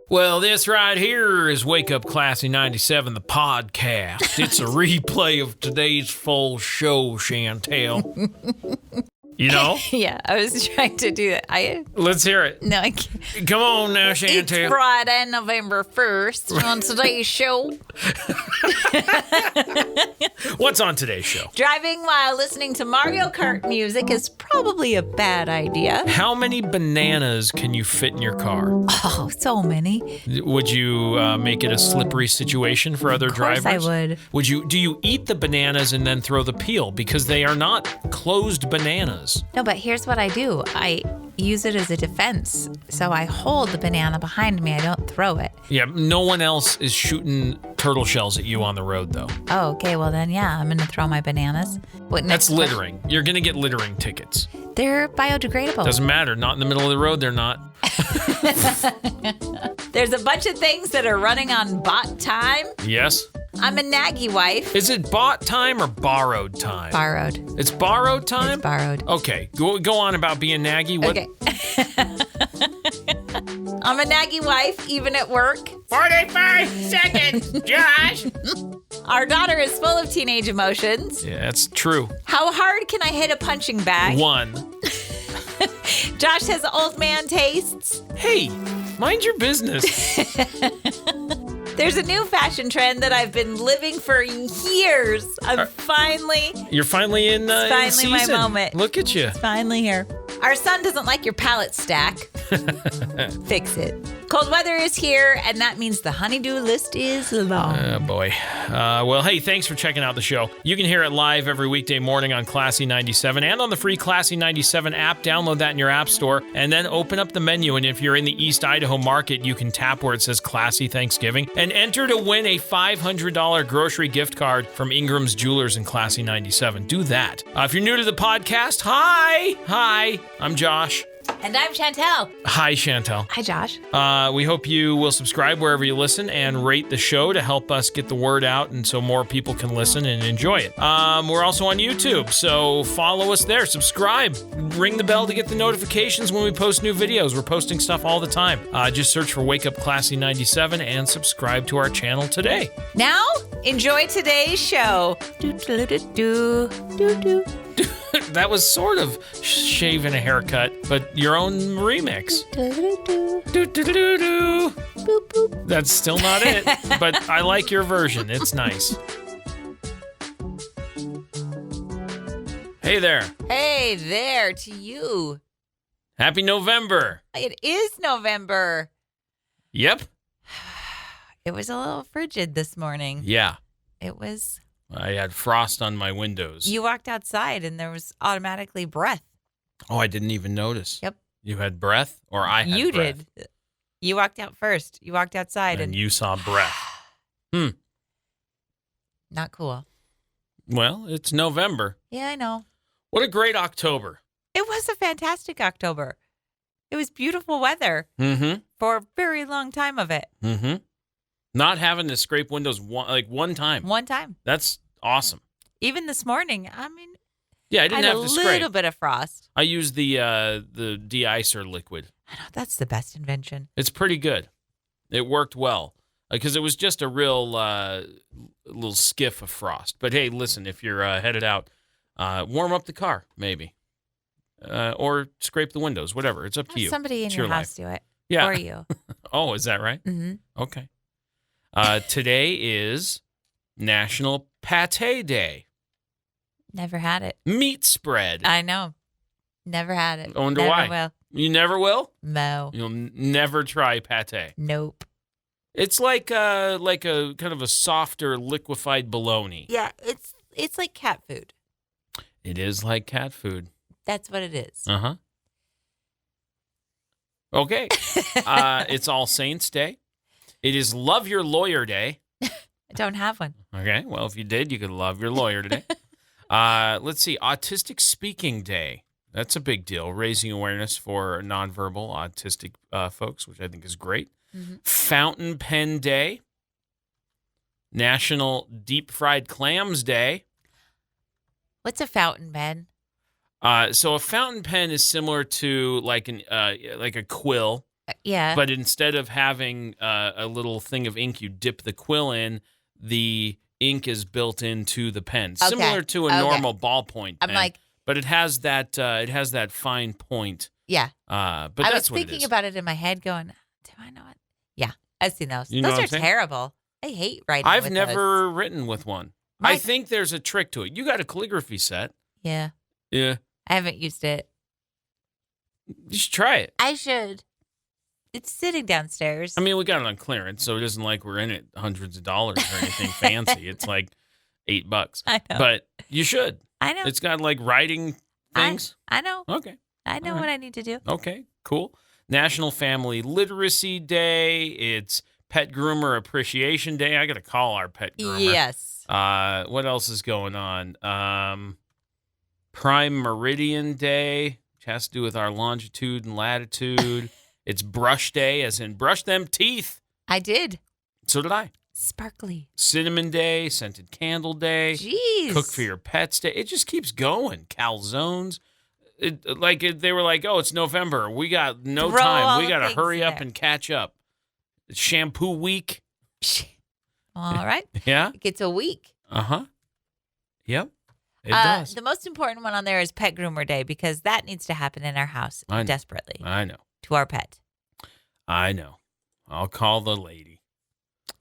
Well, this right here is Wake Up Classy 97, the podcast. It's a replay of today's full show, Chantel. You know? Yeah, I was trying to do it. Let's hear it. No, I can't. Come on now, Chantel. It's Friday, November 1st on today's show. What's on today's show? Driving while listening to Mario Kart music is probably a bad idea. How many bananas can you fit in your car? Oh, so many. Would you make it a slippery situation for other drivers? Of course I would. Do you eat the bananas and then throw the peel? Because they are not closed bananas. No, but here's what I do. I use it as a defense. So I hold the banana behind me. I don't throw it. Yeah, no one else is shooting turtle shells at you on the road, though. Oh, okay. Well, then, yeah, I'm going to throw my bananas. That's littering. You're going to get littering tickets. They're biodegradable. Doesn't matter. Not in the middle of the road, they're not. There's a bunch of things that are running on bot time. Yes. I'm a naggy wife. Is it bought time or borrowed time? Borrowed. It's borrowed time? It's borrowed. Okay. Go on about being naggy. What? Okay. I'm a naggy wife, even at work. 45 seconds, Josh. Our daughter is full of teenage emotions. Yeah, that's true. How hard can I hit a punching bag? 1. Josh has old man tastes. Hey, mind your business. There's a new fashion trend that I've been living for years. You're finally in finally my season. moment. Look at you. It's finally here. Our son doesn't like your pallet stack. Fix it. Cold weather is here, and that means the honey-do list is long. Oh, boy. Well, hey, thanks for checking out the show. You can hear it live every weekday morning on Classy 97 and on the free Classy 97 app. Download that in your app store, and then open up the menu, and if you're in the East Idaho market, you can tap where it says Classy Thanksgiving and enter to win a $500 grocery gift card from Ingram's Jewelers in Classy 97. Do that. If you're new to the podcast, hi, I'm Josh. And I'm Chantel. Hi, Chantel. Hi, Josh. We hope you will subscribe wherever you listen and rate the show to help us get the word out and so more people can listen and enjoy it. We're also on YouTube, so follow us there. Subscribe. Ring the bell to get the notifications when we post new videos. We're posting stuff all the time. Just search for Wake Up Classy 97 and subscribe to our channel today. Now, enjoy today's show. Do-do-do-do-do-do. That was sort of shaving a haircut, but your own remix. Do-do-do-do. Boop, boop. That's still not it, but I like your version. It's nice. Hey there. Hey there to you. Happy November. It is November. Yep. It was a little frigid this morning. Yeah. It was. I had frost on my windows. You walked outside and there was automatically breath. Oh, I didn't even notice. Yep. You had breath, or I had You breath? did. You walked out first. You walked outside And you saw breath. Not cool. Well, it's November. Yeah, I know. What a great October. It was a fantastic October. It was beautiful weather for a very long time of it. Not having to scrape windows one time. One time. That's awesome. Even this morning, I mean, Yeah, I didn't I had have a to scrape. little bit of frost. I used the de-icer liquid. I know, that's the best invention. It's pretty good. It worked well because it was just a real little skiff of frost. But hey, listen, if you're headed out, warm up the car maybe, or scrape the windows, whatever. It's up to you. Somebody in It's your life. house do it. Yeah. Or you. Oh, is that right? Mm-hmm. Okay. Today is National Pâté Day. Never had it. Meat spread. I know. Never had it. I wonder Never why. will. You never will? No. You'll never try pâté. Nope. It's like a kind of a softer liquefied bologna. Yeah, it's like cat food. It is like cat food. That's what it is. Uh-huh. Okay. It's All Saints Day. It is Love Your Lawyer Day. I don't have one. Okay. Well, if you did, you could love your lawyer today. Let's see. Autistic Speaking Day. That's a big deal. Raising awareness for nonverbal autistic folks, which I think is great. Fountain Pen Day. National Deep Fried Clams Day. What's a fountain pen? So a fountain pen is similar to like a quill, Yeah. But instead of having a little thing of ink you dip the quill in, the ink is built into the pen, similar to a normal ballpoint pen. I'm like, but it has that fine point. yeah. But I that's was what it thinking is. about it in my head, going, "Do I know it?" Yeah, I've seen those. You know Those what are I'm saying? terrible. I hate writing. I've with never written with one. My- I think there's a trick to it. You got a calligraphy set. Yeah, Yeah. I haven't used it. You should try it. I should. It's sitting downstairs. I mean, we got it on clearance, so it isn't like we're in it hundreds of dollars or anything fancy. It's like $8. I know. But you should. I know. It's got like writing things. I know. Okay. I know All right. what I need to do. Okay. Cool. National Family Literacy Day. It's Pet Groomer Appreciation Day. I got to call our pet groomer. Yes. What else is going on? Prime Meridian Day, which has to do with our longitude and latitude. It's Brush Day, as in brush them teeth. I did. So did I. Sparkly. Cinnamon Day, Scented Candle Day. Jeez. Cook for your pets day. It just keeps going. Calzones. They were like, oh, it's November. We got no Throw all time. We the got to things hurry up there. and catch up. It's Shampoo Week. All right. Yeah. It gets a week. Uh-huh. Yep. It does. The most important one on there is Pet Groomer Day, because that needs to happen in our house I know. desperately I know. to our pet. I know. I'll call the lady.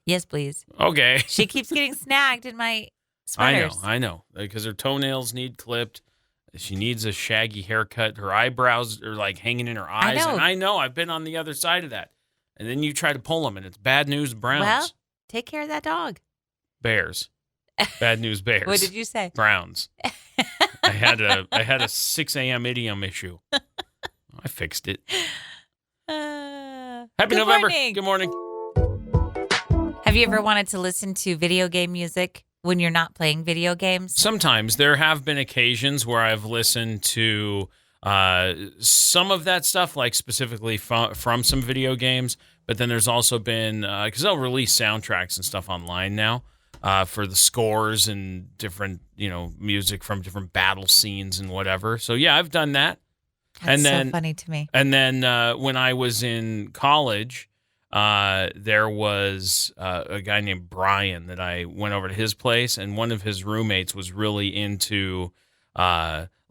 Yes, please. Okay. She keeps getting snagged in my sweaters. I know. Because her toenails need clipped. She needs a shaggy haircut. Her eyebrows are like hanging in her eyes. know. And I know. I've been on the other side of that. And then you try to pull them, and it's bad news Browns. Well, take care of that dog. Bears. Bad news Bears. What did you say? Browns. I had a 6 a.m. idiom issue. I fixed it. Happy Good November. morning. Good morning. Have you ever wanted to listen to video game music when you're not playing video games? Sometimes there have been occasions where I've listened to some of that stuff, like specifically from some video games. But then there's also been, because they'll release soundtracks and stuff online now for the scores and different, music from different battle scenes and whatever. So yeah, I've done that. That's so funny to me. And then when I was in college, there was a guy named Brian that I went over to his place, and one of his roommates was really into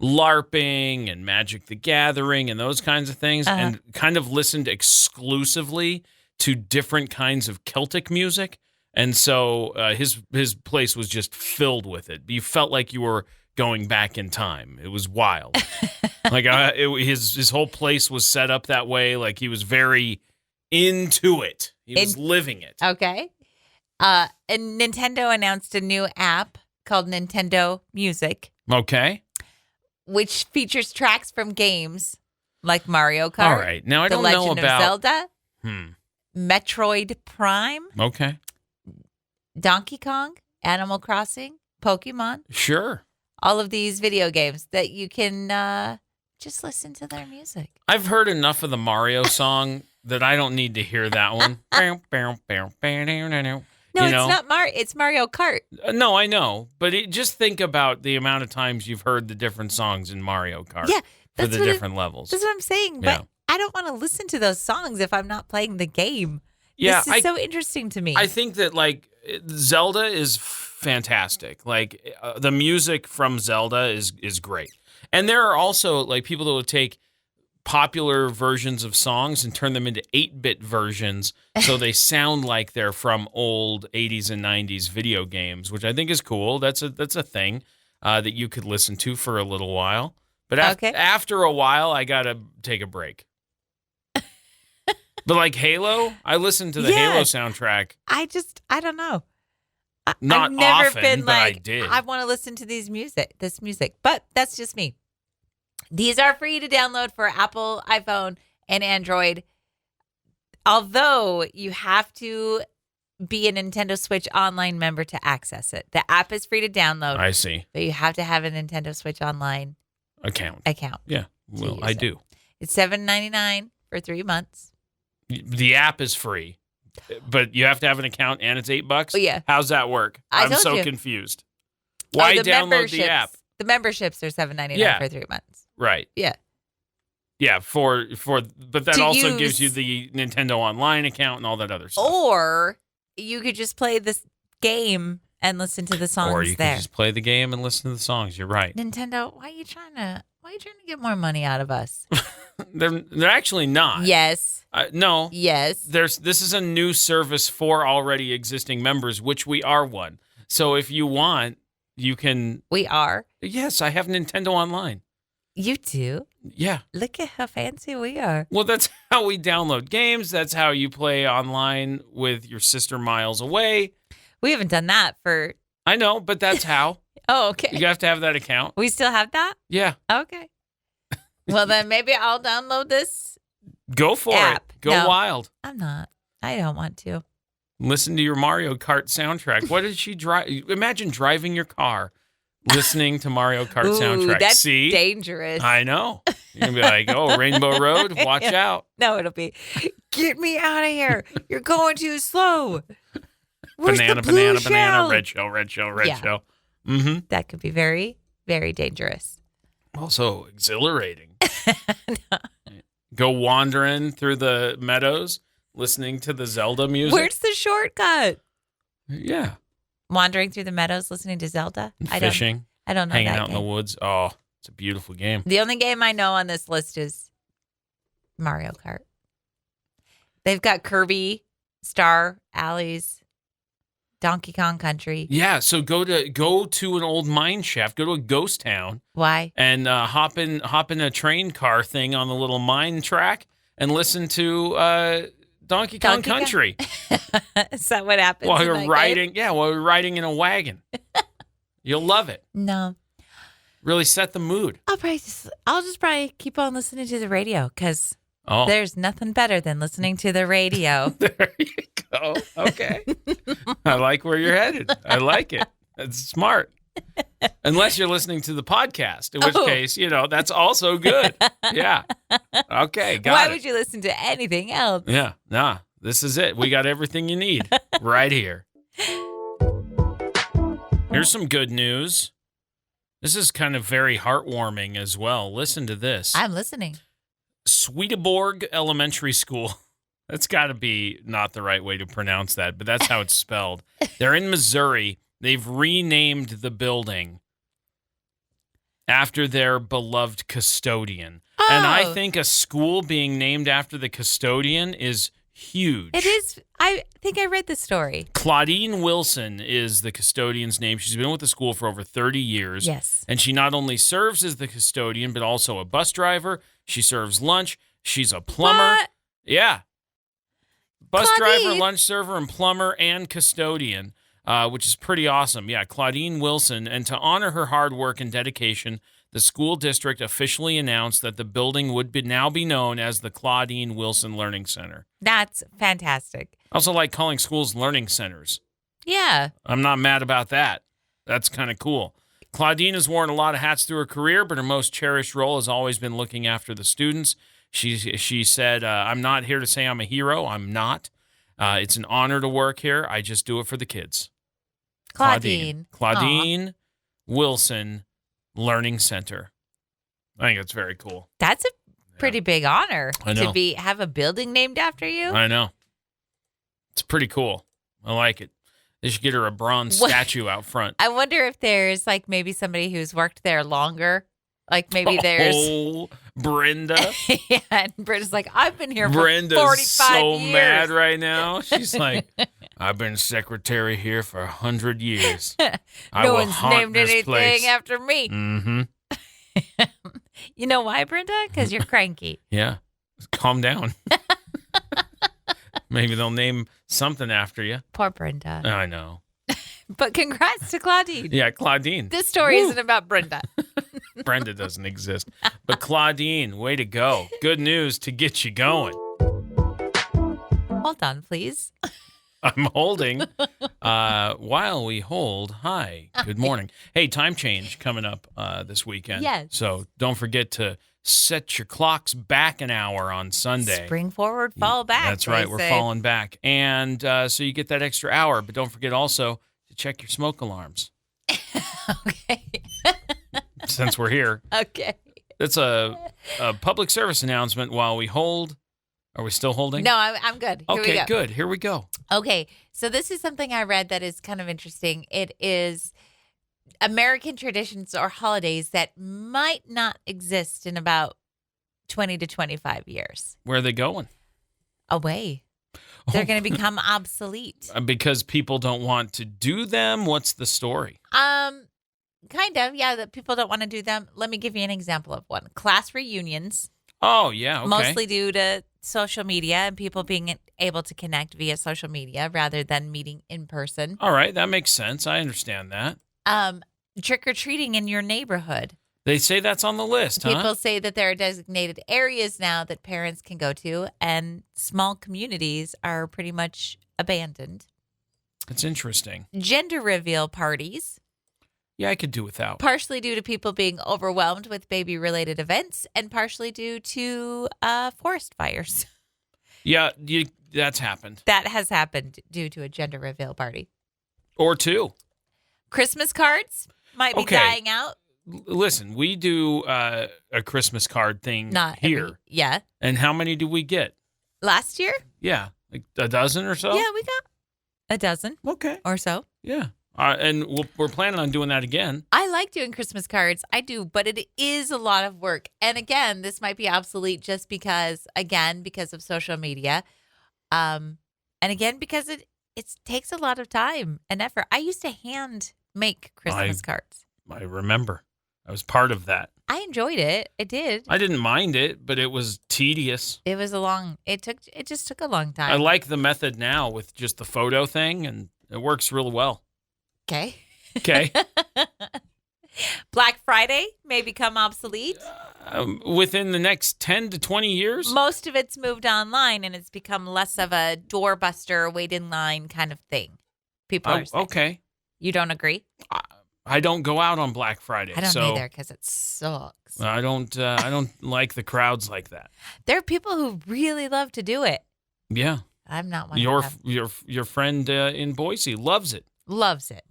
LARPing and Magic the Gathering and those kinds of things, and kind of listened exclusively to different kinds of Celtic music. And so his place was just filled with it. You felt like you were going back in time. It was wild. His whole place was set up that way. Like he was very into it. He was living it. Okay. And Nintendo announced a new app called Nintendo Music, Okay. which features tracks from games like Mario Kart. All right. Now I The don't Legend know about of Zelda, Metroid Prime, Okay. Donkey Kong, Animal Crossing, Pokemon. Sure. All of these video games that you can just listen to their music. I've heard enough of the Mario song that I don't need to hear that one. No, it's not Mario. It's Mario Kart. No, I know. But just think about the amount of times you've heard the different songs in Mario Kart Yeah, for that's the what different levels. That's what I'm saying. Yeah. But I don't want to listen to those songs if I'm not playing the game. Yeah, This is so interesting to me. I think that Zelda is fantastic. The music from Zelda is great. And there are also people that will take popular versions of songs and turn them into 8-bit versions so they sound like they're from old 80s and 90s video games, which I think is cool. That's a thing that you could listen to for a little while. But after a while, I got to take a break. But like Halo, I listened to the Halo soundtrack. I don't know. Not I've never often, been but I like, did. I want to listen to this music. But that's just me. These are free to download for Apple, iPhone, and Android. Although you have to be a Nintendo Switch Online member to access it. The app is free to download. I see. But you have to have a Nintendo Switch Online account. Yeah. Well, I do. It's $7.99 for 3 months. The app is free, but you have to have an account and it's $8. Oh, yeah. How's that work? I'm told so you. confused. Why the download the app? The memberships are $7.99 for 3 months. Right. Yeah. Yeah, but that To also gives you use- the Nintendo Online account and all that other stuff. Or you could just play this game and listen to the songs Or you there. can just play the game and listen to the songs. You're right. Nintendo, why are you trying to get more money out of us? They're actually not. Yes. No. Yes. This is a new service for already existing members, which we are one. So if you want, you can. We are. Yes, I have Nintendo Online. You do? Yeah. Look at how fancy we are. Well, that's how we download games. That's how you play online with your sister miles away. We haven't done that for... I know, but that's how. Oh, okay. You have to have that account. We still have that? Yeah. Okay. Well, then maybe I'll download this. Go for app. it. Go No. wild. I'm not. I don't want to. Listen to your Mario Kart soundtrack. What did she drive? Imagine driving your car, listening to Mario Kart Ooh, soundtrack. that's See? dangerous. I know. You're going to be like, oh, Rainbow Road, watch out. No, it'll be, get me out of here. You're going too slow. Where's Banana, the blue banana, shell? red shell, red shell, red Yeah. shell. Mm-hmm. That could be very, very dangerous. Also exhilarating. Go wandering through the meadows, listening to the Zelda music. Where's the shortcut? Yeah. Wandering through the meadows, listening to Zelda. Fishing, I don't know hanging that out in game. the woods. Oh, it's a beautiful game. The only game I know on this list is Mario Kart. They've got Kirby, Star Alleys, Donkey Kong Country. Yeah, so go to an old mine shaft, go to a ghost town, Why? and hop in a train car thing on the little mine track and listen to Donkey Kong Country Is that what happens? while in you're that riding. game? Yeah, while you're riding in a wagon. You'll love it. No. Really set the mood. I'll just probably keep on listening to the radio because Oh, there's nothing better than listening to the radio. there you go. Okay, I like where you're headed. I like it. It's smart. Unless you're listening to the podcast, in which case, that's also good. Yeah. Okay, got Why it. would you listen to anything else? Yeah, nah, this is it. We got everything you need right here. Here's some good news. This is kind of very heartwarming as well. Listen to this. I'm listening. Swedenborg Elementary School. That's got to be not the right way to pronounce that, but that's how it's spelled. They're in Missouri. They've renamed the building after their beloved custodian. Oh. And I think a school being named after the custodian is huge. It is. I think I read the story. Claudine Wilson is the custodian's name. She's been with the school for over 30 years. Yes. And she not only serves as the custodian, but also a bus driver. She serves lunch. She's a plumber. What? Yeah. Bus Claudine. driver, lunch server, and plumber and custodian, which is pretty awesome. Yeah, Claudine Wilson. And to honor her hard work and dedication, the school district officially announced that the building would now be known as the Claudine Wilson Learning Center. That's fantastic. I also like calling schools learning centers. Yeah. I'm not mad about that. That's kind of cool. Claudine has worn a lot of hats through her career, but her most cherished role has always been looking after the students. She said, I'm not here to say I'm a hero. I'm not. It's an honor to work here. I just do it for the kids. Claudine. Claudine Wilson Learning Center. I think that's very cool. That's a pretty big honor I know. to have a building named after you. I know. It's pretty cool. I like it. They should get her a bronze What? statue out front. I wonder if there's like maybe somebody who's worked there longer. Like maybe there's Oh, Brenda. yeah, and Brenda's like, I've been here for Brenda's 45 so years. mad right now. She's like, I've been secretary here for 100 years. I No will one's haunt named this anything place. after me. Mm-hmm. You know why, Brenda? Because you're cranky. Yeah. Calm down. Maybe they'll name something after you. Poor Brenda. I know. But congrats to Claudine. Yeah, Claudine. This story Woo. isn't about Brenda. Brenda doesn't exist. But Claudine, way to go. Good news to get you going. Hold on, please. I'm holding. While we hold, hi, good morning. Hey, time change coming up this weekend. Yes. So don't forget to set your clocks back an hour on Sunday. Spring forward, fall back. That's right. they We're say. falling back. And so you get that extra hour. But don't forget also to check your smoke alarms Okay. since we're here. Okay. That's a public service announcement while we hold. Are we still holding? No, I'm good. Here we Okay, go. good. Here we go. Okay, so this is something I read that is kind of interesting. It is American traditions or holidays that might not exist in about 20 to 25 years. Where are they going? Away. They're going to become obsolete. Because people don't want to do them? What's the story? Kind of, yeah, that people don't want to do them. Let me give you an example of one. Class reunions. Oh, yeah, okay. Mostly due to social media and people being able to connect via social media rather than meeting in person. All right, that makes sense. I understand that. Trick-or-treating in your neighborhood. They say that's on the list, huh? People say that there are designated areas now that parents can go to, and small communities are pretty much abandoned. It's interesting. Gender reveal parties. Yeah, I could do without. Partially due to people being overwhelmed with baby-related events, and partially due to forest fires. Yeah, that's happened. That has happened due to a gender reveal party. Or two. Christmas cards might be dying out. Listen, we do a Christmas card thing here. Yeah. And how many do we get? Last year? Yeah, like a dozen or so? Yeah, we got a dozen. Okay. Or so. Yeah. And we're planning on doing that again. I like doing Christmas cards. I do, but it is a lot of work. And again, this might be obsolete just because of social media. And again, because it takes a lot of time and effort. I used to hand make Christmas cards. I remember. I was part of that. I enjoyed it. It did. I didn't mind it, but it was tedious. It just took a long time. I like the method now with just the photo thing, and it works real well. Okay. Okay. Black Friday may become obsolete. Within the next 10 to 20 years? Most of it's moved online, and it's become less of a doorbuster, wait in line kind of thing. People are saying. Okay. You don't agree? I don't go out on Black Friday. I don't either because it sucks. I don't like the crowds like that. There are people who really love to do it. Yeah. I'm not one of them. Your friend in Boise loves it. Loves it.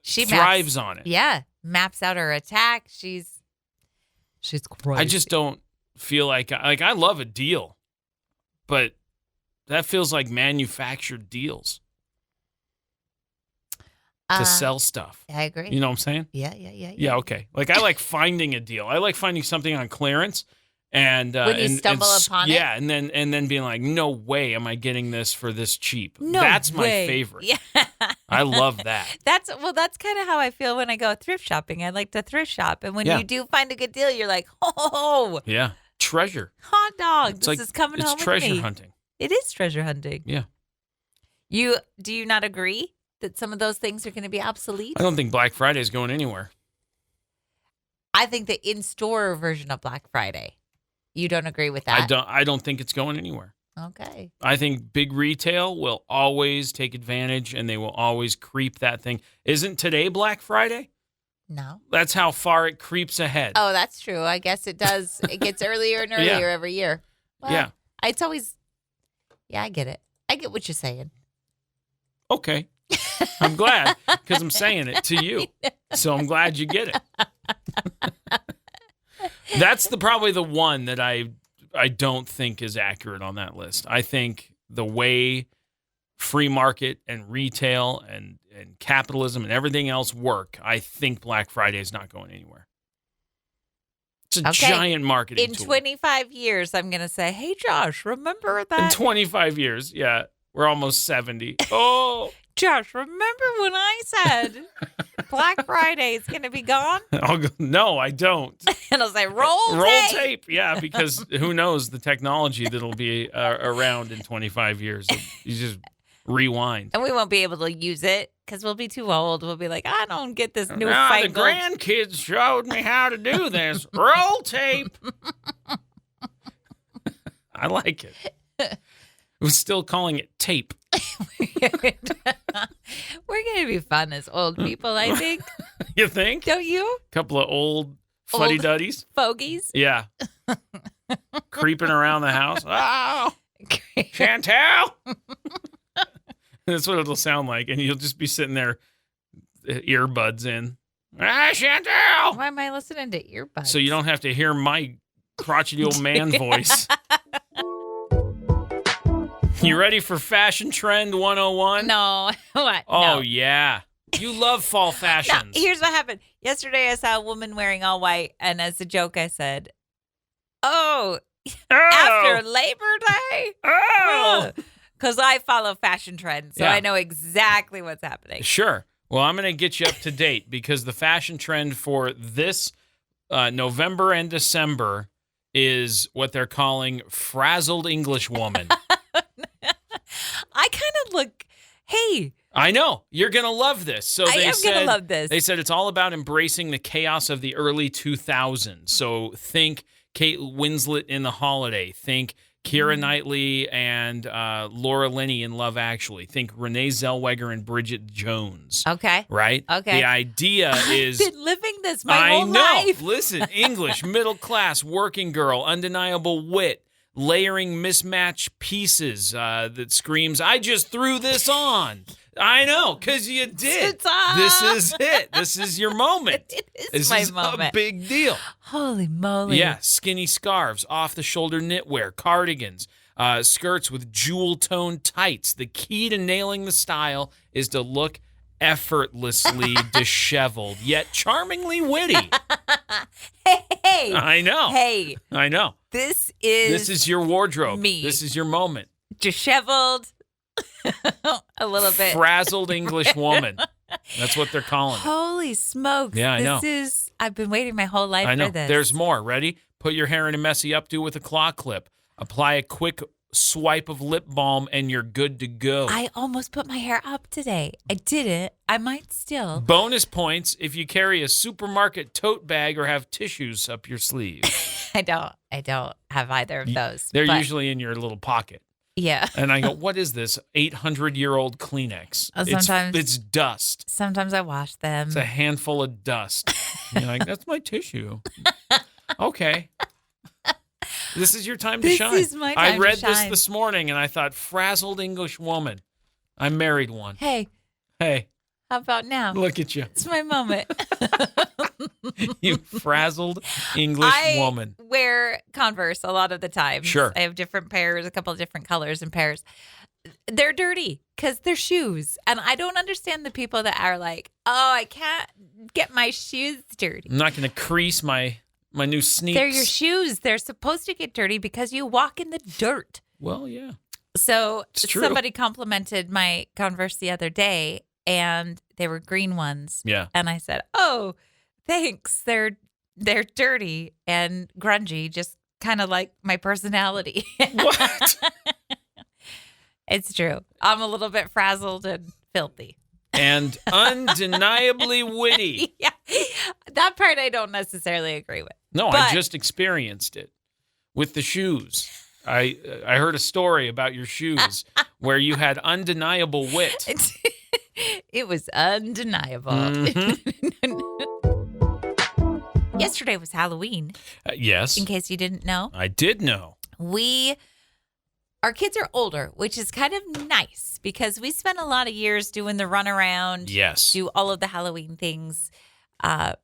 She thrives on it. Yeah. Maps out her attack. She's crazy. I just don't feel like I love a deal, but that feels like manufactured deals to sell stuff. I agree. You know what I'm saying? Yeah. Yeah, okay. Like I like finding a deal. I like finding something on clearance and when you stumble upon it. Yeah, and then being like, no way am I getting this for this cheap. No That's way. my favorite. Yeah. I love that. That's kind of how I feel when I go thrift shopping. I like to thrift shop, and when you do find a good deal, you're like, oh, yeah, treasure, hot dog. It's this is coming home with me. It's treasure hunting. It is treasure hunting. Yeah. Do you not agree that some of those things are going to be obsolete? I don't think Black Friday is going anywhere. I think the in-store version of Black Friday. You don't agree with that? I don't think it's going anywhere. Okay. I think big retail will always take advantage and they will always creep that thing. Isn't today Black Friday? No. That's how far it creeps ahead. Oh, that's true. I guess it does. It gets earlier and earlier every year. Well, yeah. It's always, I get it. I get what you're saying. Okay. I'm glad because I'm saying it to you. So I'm glad you get it. That's probably the one that I don't think is accurate on that list. I think the way free market and retail and capitalism and everything else work, I think Black Friday is not going anywhere. It's a giant marketing tool. In 25 years, I'm going to say, hey, Josh, remember that? In 25 years, yeah. We're almost 70. Oh. Josh, remember when I said Black Friday is going to be gone? I'll go, no, I don't. And I'll say, roll tape. Yeah, because who knows the technology that'll be around in 25 years. You just rewind. And we won't be able to use it because we'll be too old. We'll be like, I don't get this new fangled. The grandkids showed me how to do this. Roll tape. I like it. We're still calling it tape. We're going to be fun as old people, I think. You think? Don't you? A couple of old fuddy-duddies. Fogies. Yeah. Creeping around the house. Oh, Chantel. That's what it'll sound like. And you'll just be sitting there, earbuds in. Ah, Chantel! Why am I listening to earbuds? So you don't have to hear my crotchety old man voice. You ready for Fashion Trend 101? No. What? Oh, No. yeah. You love fall No, fashions. here's what happened. Yesterday, I saw a woman wearing all white, and as a joke, I said, "Oh, after Labor Day?" Oh! Because I follow fashion trends, so Yeah. I know exactly what's happening. Sure. Well, I'm going to get you up to date because the fashion trend for this November and December is what they're calling frazzled English woman. I kind of look, hey, I know. You're going to love this. So I am going to love this. They said it's all about embracing the chaos of the early 2000s. So think Kate Winslet in The Holiday. Think Keira Knightley and Laura Linney in Love Actually. Think Renee Zellweger and Bridget Jones. Okay. Right? Okay. The idea is... I've been living this my whole life. Listen, English, middle class, working girl, undeniable wit, layering mismatched pieces that screams, I just threw this on. I know, because you did. This is it. This is your moment. It is This my is moment. a big deal. Holy moly. Yeah, skinny scarves, off-the-shoulder knitwear, cardigans, skirts with jewel-toned tights. The key to nailing the style is to look effortlessly disheveled, yet charmingly witty. Hey. I know. Hey. I know. This is your wardrobe. me. This is your moment. disheveled. A little bit. Frazzled English woman. That's what they're calling it. Holy smokes. Yeah, I know. I've been waiting my whole life I know. for this. There's more. Ready? Put your hair in a messy updo with a claw clip. Apply a quick swipe of lip balm and you're good to go. I almost put my hair up today. I didn't. I might still. Bonus points if you carry a supermarket tote bag or have tissues up your sleeve. I don't have either of those. They're but usually in your little pocket. Yeah. And I go, what is this 800-year-old Kleenex? Sometimes it's dust. Sometimes I wash them. It's a handful of dust. And you're like, that's my tissue. Okay. This is your time to shine. This is my time I read to shine. this morning and I thought, frazzled English woman. I married one. Hey, Hey, how about now? look at you. It's my moment. You frazzled English woman. I wear Converse a lot of the time. Sure. I have different pairs, a couple of different colors and pairs. They're dirty because they're shoes. And I don't understand the people that are like, oh, I can't get my shoes dirty. I'm not going to crease my new sneaks. They're your shoes. They're supposed to get dirty because you walk in the dirt. Well, yeah. So It's true. somebody complimented my Converse the other day, and they were green ones. Yeah. And I said, "Oh, thanks. They're dirty and grungy, just kind of like my personality." What? It's true. I'm a little bit frazzled and filthy. And undeniably witty. Yeah. That part I don't necessarily agree with. No, But- I just experienced it with the shoes. I heard a story about your shoes where you had undeniable wit. It was undeniable. Yesterday was Halloween, Yes, in case you didn't know. I did know. Our kids are older, which is kind of nice because we spent a lot of years doing the runaround, Yes. do all of the Halloween things.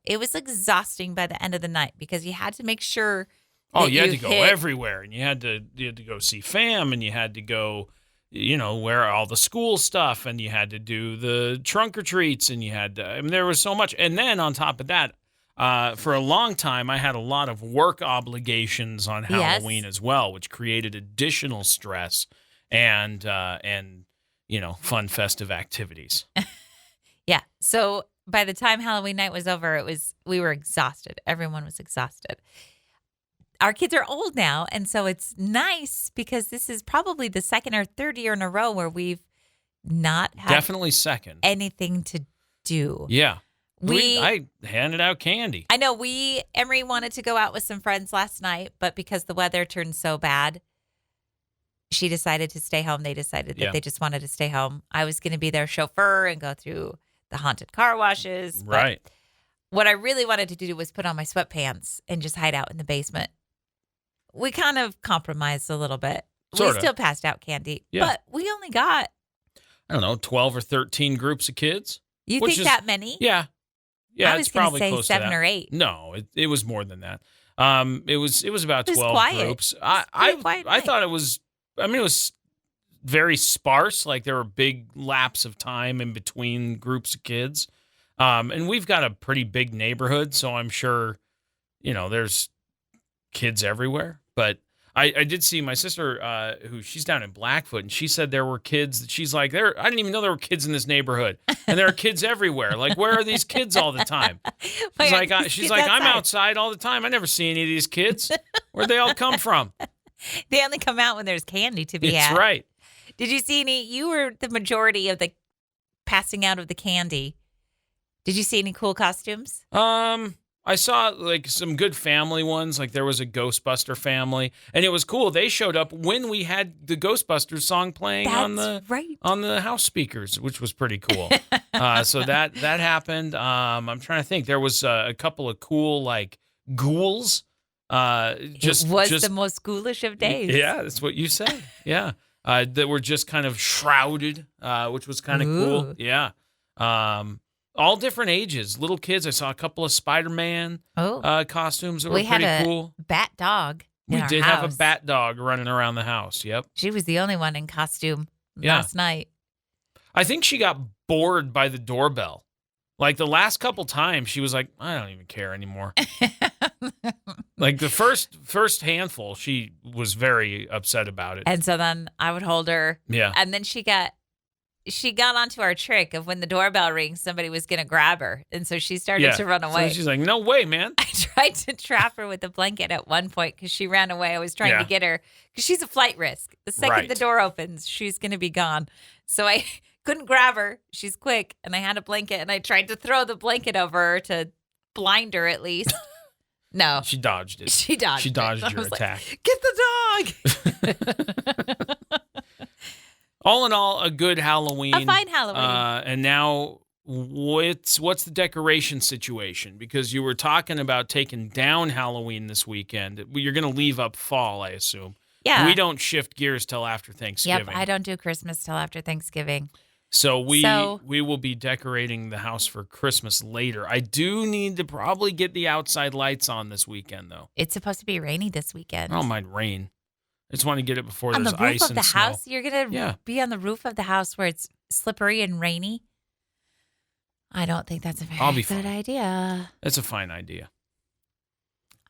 It was exhausting by the end of the night because you had to make sure. Oh, that you had to go hit- everywhere, and you had to go see fam, and you had to go, wear all the school stuff, and you had to do the trunk or treats, and you had to. I mean, there was so much, and then on top of that, for a long time, I had a lot of work obligations on Halloween as well, which created additional stress and fun festive activities. Yeah. So by the time Halloween night was over, we were exhausted. Everyone was exhausted. Our kids are old now, and so it's nice because this is probably the second or third year in a row where we've not had Definitely second. anything to do. Yeah. We- I handed out candy. I know Emery wanted to go out with some friends last night, but because the weather turned so bad, she decided to stay home. They decided that Yeah. they just wanted to stay home. I was going to be their chauffeur and go through the haunted car washes. but Right. What I really wanted to do was put on my sweatpants and just hide out in the basement. We kind of compromised a little bit. Sorta. We still passed out candy, Yeah. but we only got, I don't know, 12 or 13 groups of kids. you Which think is- that many? Yeah. Yeah, I was it's going to probably say close 7 to that. or 8. No, it was more than that. It was about It was 12 quiet. groups. It was a pretty quiet I night. thought it was. I mean, it was very sparse. Like there were big lapses of time in between groups of kids. And we've got a pretty big neighborhood, so I'm sure, there's kids everywhere. But I did see my sister, who she's down in Blackfoot, and she said there were kids that she's like, I didn't even know there were kids in this neighborhood. And there are kids everywhere. Like, where are these kids all the time? She's like, I'm outside all the time. I never see any of these kids. Where'd they all come from? They only come out when there's candy to be had. That's right. Did you see any? You were the majority of the passing out of the candy. Did you see any cool costumes? I saw like some good family ones. Like there was a Ghostbuster family, and it was cool. They showed up when we had the Ghostbusters song playing on the house speakers, which was pretty cool. So that happened. I'm trying to think. There was a couple of cool like ghouls. It was the most ghoulish of days. Yeah, that's what you said. Yeah, that were just kind of shrouded, which was kind of cool. Yeah. All different ages, little kids. I saw a couple of Spider-Man costumes that were pretty cool. Bat dog. We did have a bat dog running around the house. Yep. She was the only one in costume last night. I think she got bored by the doorbell. Like the last couple times, she was like, I don't even care anymore. Like the first handful, she was very upset about it. And so then I would hold her. Yeah. And then she got onto our trick of when the doorbell rings, somebody was going to grab her. And so she started to run away. So she's like, no way, man. I tried to trap her with a blanket at one point because she ran away. I was trying to get her because she's a flight risk. The second the door opens, she's going to be gone. So I couldn't grab her. She's quick. And I had a blanket and I tried to throw the blanket over her to blind her at least. No. She dodged it. She dodged your attack. Like, get the dog. All in all, a good Halloween. A fine Halloween. And now, what's the decoration situation? Because you were talking about taking down Halloween this weekend. You're going to leave up fall, I assume. Yeah. We don't shift gears till after Thanksgiving. Yep, I don't do Christmas till after Thanksgiving. So we will be decorating the house for Christmas later. I do need to probably get the outside lights on this weekend, though. It's supposed to be rainy this weekend. I don't mind rain. I just want to get it before on there's the roof ice of and the snow. house. You're gonna be on the roof of the house where it's slippery and rainy. I don't think that's a very good idea. It's a fine idea.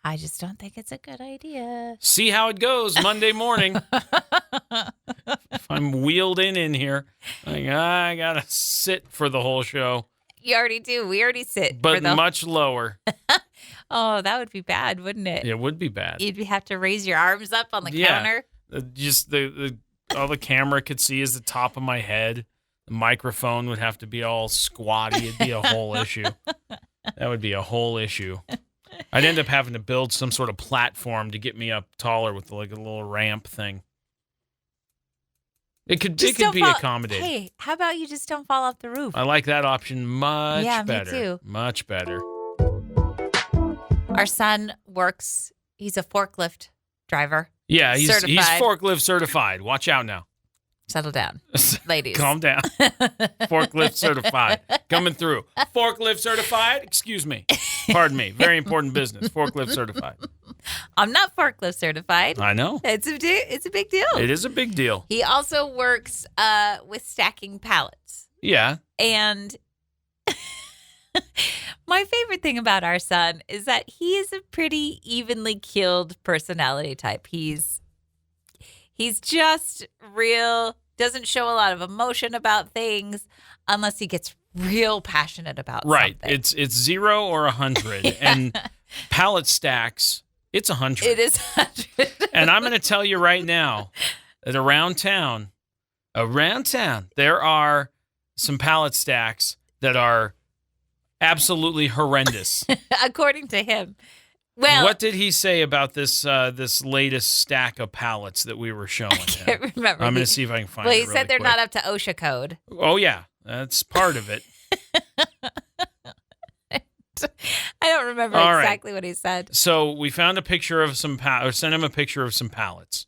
I just don't think it's a good idea. See how it goes Monday morning. If I'm wheeled in here, like, I gotta sit for the whole show. You already do. We already sit, but much lower. Oh, that would be bad, wouldn't it? It would be bad. You'd have to raise your arms up on the counter. Just all the camera could see is the top of my head. The microphone would have to be all squatty. It'd be a whole issue. That would be a whole issue. I'd end up having to build some sort of platform to get me up taller with like a little ramp thing. It could be accommodated. Hey, how about you just don't fall off the roof? I like that option much better. Me too. Much better. Our son works, he's a forklift driver. Yeah, he's forklift certified. Watch out now. Settle down, ladies. Calm down. Forklift certified. Coming through. Forklift certified? Excuse me. Pardon me. Very important business. Forklift certified. I'm not forklift certified. I know. It's a big deal. It is a big deal. He also works with stacking pallets. Yeah. And my favorite thing about our son is that he is a pretty evenly keeled personality type. He's just real, doesn't show a lot of emotion about things unless he gets real passionate about something. It's 0 or 100. Yeah. And pallet stacks, it's 100. It is 100. And I'm going to tell you right now that around town, there are some pallet stacks that are absolutely horrendous. According to him. Well, what did he say about this latest stack of pallets that we were showing? I can't remember. I'm going to see if I can find it. Well, he said they're not up to OSHA code. Oh, yeah. That's part of it. I don't remember exactly what he said. So we found a picture of some sent him a picture of some pallets.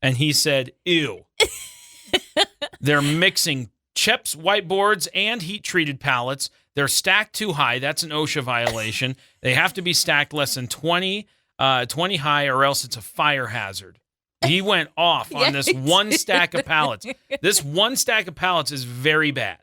And he said, ew. They're mixing Chips whiteboards and heat-treated pallets. They're stacked too high. That's an OSHA violation. They have to be stacked less than 20 high, or else it's a fire hazard. He went off on this one stack of pallets. This one stack of pallets is very bad.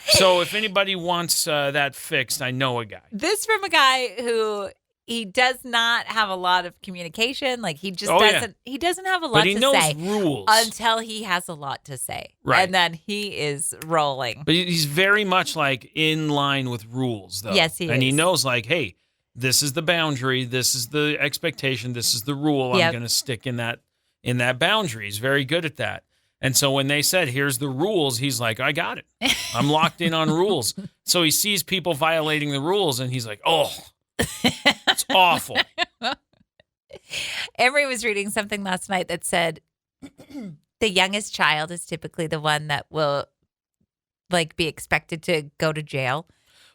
So if anybody wants that fixed, I know a guy. This from a guy who he does not have a lot of communication. Like he just doesn't. Yeah. He doesn't have a lot to say. But he knows rules until he has a lot to say, right? And then he is rolling. But he's very much like in line with rules, though. Yes, he is. And he knows, like, hey, this is the boundary. This is the expectation. This is the rule. I'm going to stick in that boundary. He's very good at that. And so when they said, here's the rules, he's like, I got it. I'm locked in on rules. So he sees people violating the rules, and he's like, oh, it's awful. Emery was reading something last night that said the youngest child is typically the one that will be expected to go to jail.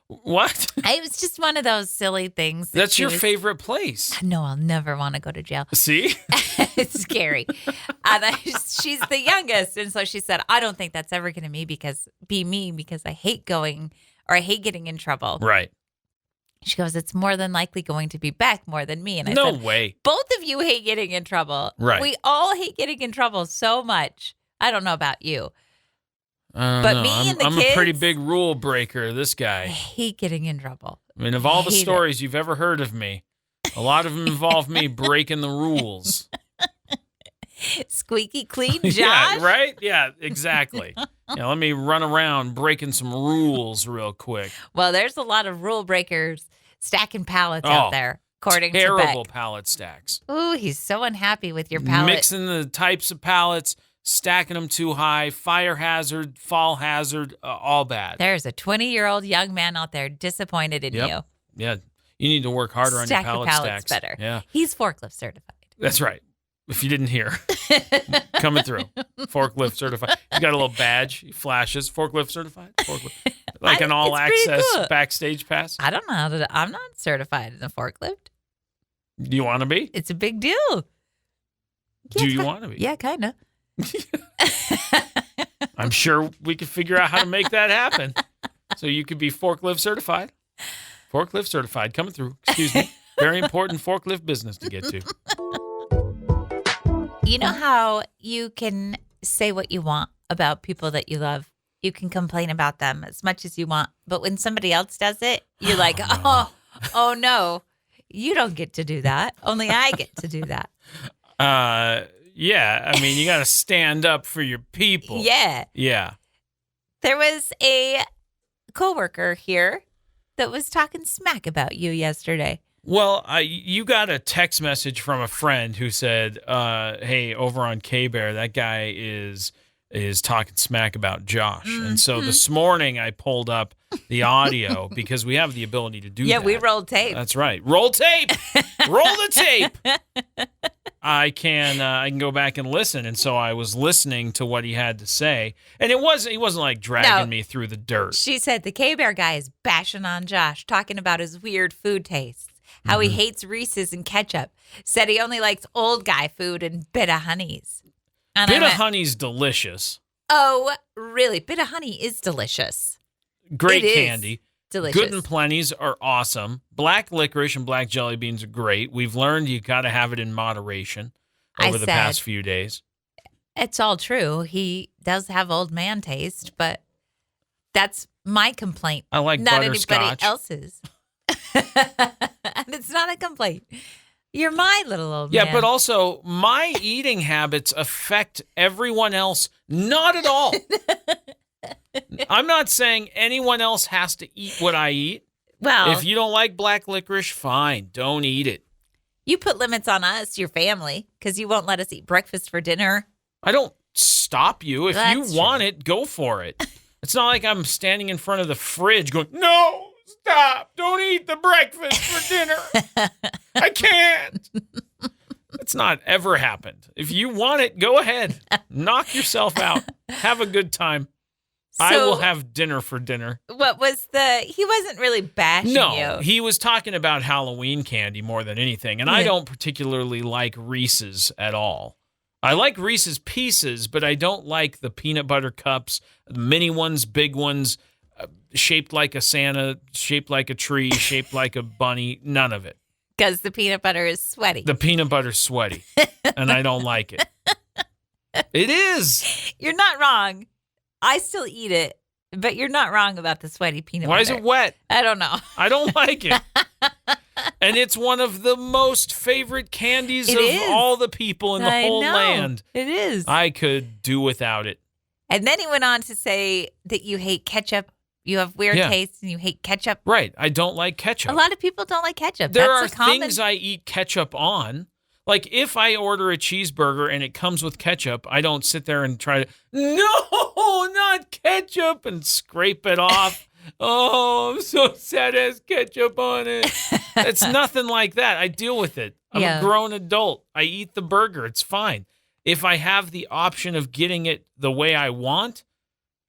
What? It was just one of those silly things. That's your favorite place. No, I'll never want to go to jail. See? It's scary. And she's the youngest. And so she said, I don't think that's ever going to be me because I hate getting in trouble. Right. She goes, it's more than likely going to be Beck more than me. And I said, no way. Both of you hate getting in trouble. Right. We all hate getting in trouble so much. I don't know about you. But me and the kids, I'm a pretty big rule breaker, this guy. I hate getting in trouble. I mean, of all the stories you've ever heard of me, a lot of them involve me breaking the rules. Squeaky clean, Josh? Yeah, right? Yeah, exactly. Let me run around breaking some rules real quick. Well, there's a lot of rule breakers stacking pallets out there, according to Beck. Terrible pallet stacks. Ooh, he's so unhappy with your pallet. Mixing the types of pallets, stacking them too high, fire hazard, fall hazard, all bad. There's a 20-year-old young man out there disappointed in you. Yeah, you need to work harder on your pallet stacks. Better. Yeah, he's forklift certified. That's right. If you didn't hear, coming through, forklift certified. He's got a little badge. He flashes, forklift certified. Like an all-access backstage pass. I don't know how to. I'm not certified in a forklift. Do you want to be? It's a big deal. Do you want to be? Yeah, kind of. I'm sure we could figure out how to make that happen. So you could be forklift certified. Forklift certified, coming through. Excuse me. Very important forklift business to get to. You know how you can say what you want about people that you love? You can complain about them as much as you want. But when somebody else does it, you're like, oh no, you don't get to do that. Only I get to do that. Yeah, I mean, you got to stand up for your people. Yeah. Yeah. There was a coworker here that was talking smack about you yesterday. Well, you got a text message from a friend who said, hey, over on K-Bear, that guy is talking smack about Josh. Mm-hmm. And so this morning I pulled up the audio because we have the ability to do that. Yeah, we rolled tape. That's right. Roll tape. Roll the tape. I can go back and listen. And so I was listening to what he had to say. And he wasn't like dragging me through the dirt. She said the K-Bear guy is bashing on Josh, talking about his weird food tastes, how he hates Reese's and ketchup, said he only likes old guy food and Bit-O-Honeys. Bit-O-Honey's delicious. Oh, really? Bit-O-Honey is delicious. Great candy. Delicious. Good and Plenty's are awesome. Black licorice and black jelly beans are great. We've learned you got to have it in moderation over the past few days. It's all true. He does have old man taste, but that's my complaint. I like not butterscotch. Anybody else's. And it's not a complaint. You're my little old man. Yeah, but also my eating habits affect everyone else. Not at all. I'm not saying anyone else has to eat what I eat. Well, if you don't like black licorice, fine. Don't eat it. You put limits on us, your family, because you won't let us eat breakfast for dinner. I don't stop you. If you want it, go for it. It's not like I'm standing in front of the fridge going, no, stop. Don't eat the breakfast for dinner. I can't. It's not ever happened. If you want it, go ahead. Knock yourself out. Have a good time. So, I will have dinner for dinner. What was he wasn't really bashing you. No, he was talking about Halloween candy more than anything. And I don't particularly like Reese's at all. I like Reese's Pieces, but I don't like the peanut butter cups, the mini ones, big ones. shaped like a Santa, shaped like a tree, shaped like a bunny. None of it. Because the peanut butter is sweaty. The peanut butter's sweaty, and I don't like it. It is. You're not wrong. I still eat it, but you're not wrong about the sweaty peanut butter. Why is it wet? I don't know. I don't like it. And it's one of the most favorite candies of all the people in the whole land. It is. I could do without it. And then he went on to say that you hate ketchup. You have weird tastes and you hate ketchup. Right. I don't like ketchup. A lot of people don't like ketchup. There are things I eat ketchup on. Like if I order a cheeseburger and it comes with ketchup, I don't sit there and try to, no, not ketchup, and scrape it off. Oh, I'm so sad it has ketchup on it. It's nothing like that. I deal with it. I'm a grown adult. I eat the burger. It's fine. If I have the option of getting it the way I want,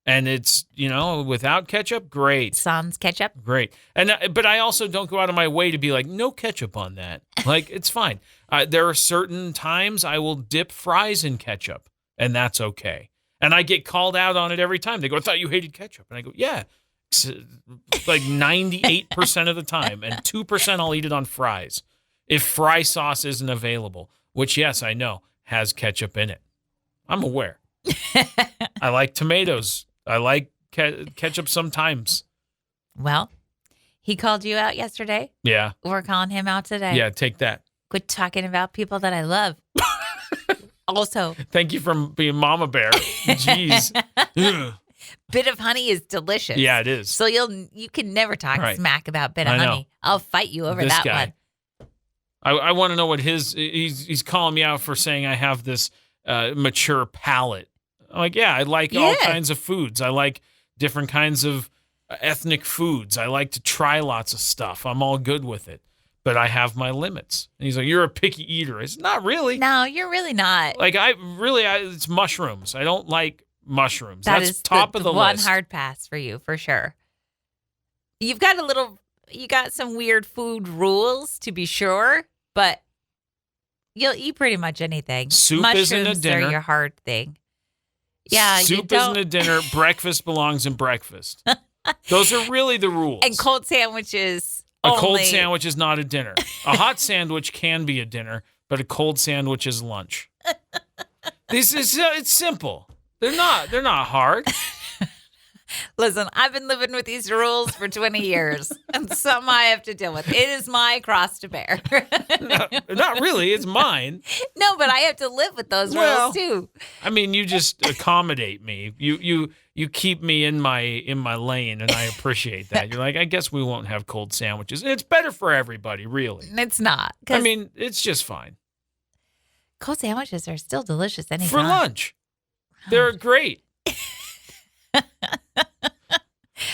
and it's, without ketchup, great. Sans ketchup? Great. But I also don't go out of my way to be like, no ketchup on that. Like, it's fine. There are certain times I will dip fries in ketchup, and that's okay. And I get called out on it every time. They go, I thought you hated ketchup. And I go, yeah, like 98% of the time. And 2% I'll eat it on fries. If fry sauce isn't available, which, yes, I know, has ketchup in it. I'm aware. I like tomatoes. I like ketchup sometimes. Well, he called you out yesterday. Yeah. We're calling him out today. Yeah, take that. Quit talking about people that I love. Also. Thank you for being Mama Bear. Jeez. Bit of honey is delicious. Yeah, it is. So you can never talk smack about bit of honey. I'll fight you over that guy. one. I want to know what he's calling me out for saying I have this mature palate. I'm like, yeah, I like all kinds of foods. I like different kinds of ethnic foods. I like to try lots of stuff. I'm all good with it. But I have my limits. And he's like, you're a picky eater. It's not really. No, you're really not. Like, it's mushrooms. I don't like mushrooms. That's top of the one list. Hard pass for you, for sure. You got some weird food rules, to be sure, but you'll eat pretty much anything. Soup Mushrooms isn't a dinner. Are your hard thing. Yeah, soup isn't a dinner. Breakfast belongs in breakfast. Those are really the rules. And cold sandwiches. Cold sandwich is not a dinner. A hot sandwich can be a dinner, but a cold sandwich is lunch. It's simple. They're not hard. Listen, I've been living with these rules for 20 years, and something I have to deal with. It is my cross to bear. Not really. It's mine. No, but I have to live with those rules too. I mean, you just accommodate me. You keep me in my lane, and I appreciate that. You're like, I guess we won't have cold sandwiches. And it's better for everybody, really. It's not. I mean, it's just fine. Cold sandwiches are still delicious anytime. For lunch. They're great.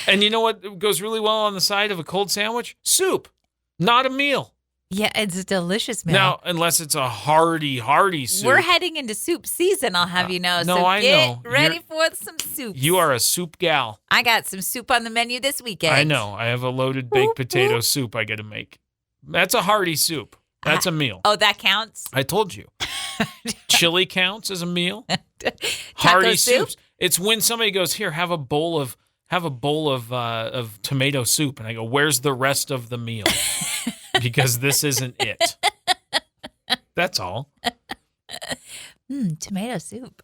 And you know what goes really well on the side of a cold sandwich? Soup, not a meal. Yeah, it's a delicious meal. Now, unless it's a hearty soup. We're heading into soup season, I'll have you know. No, so I know. Get ready for some soup. You are a soup gal. I got some soup on the menu this weekend. I know. I have a loaded baked potato soup I got to make. That's a hearty soup. That's a meal. Oh, that counts? I told you. Chili counts as a meal. Hearty soups. It's when somebody goes, here, have a bowl of tomato soup, and I go, where's the rest of the meal? Because this isn't it. That's all. Tomato soup.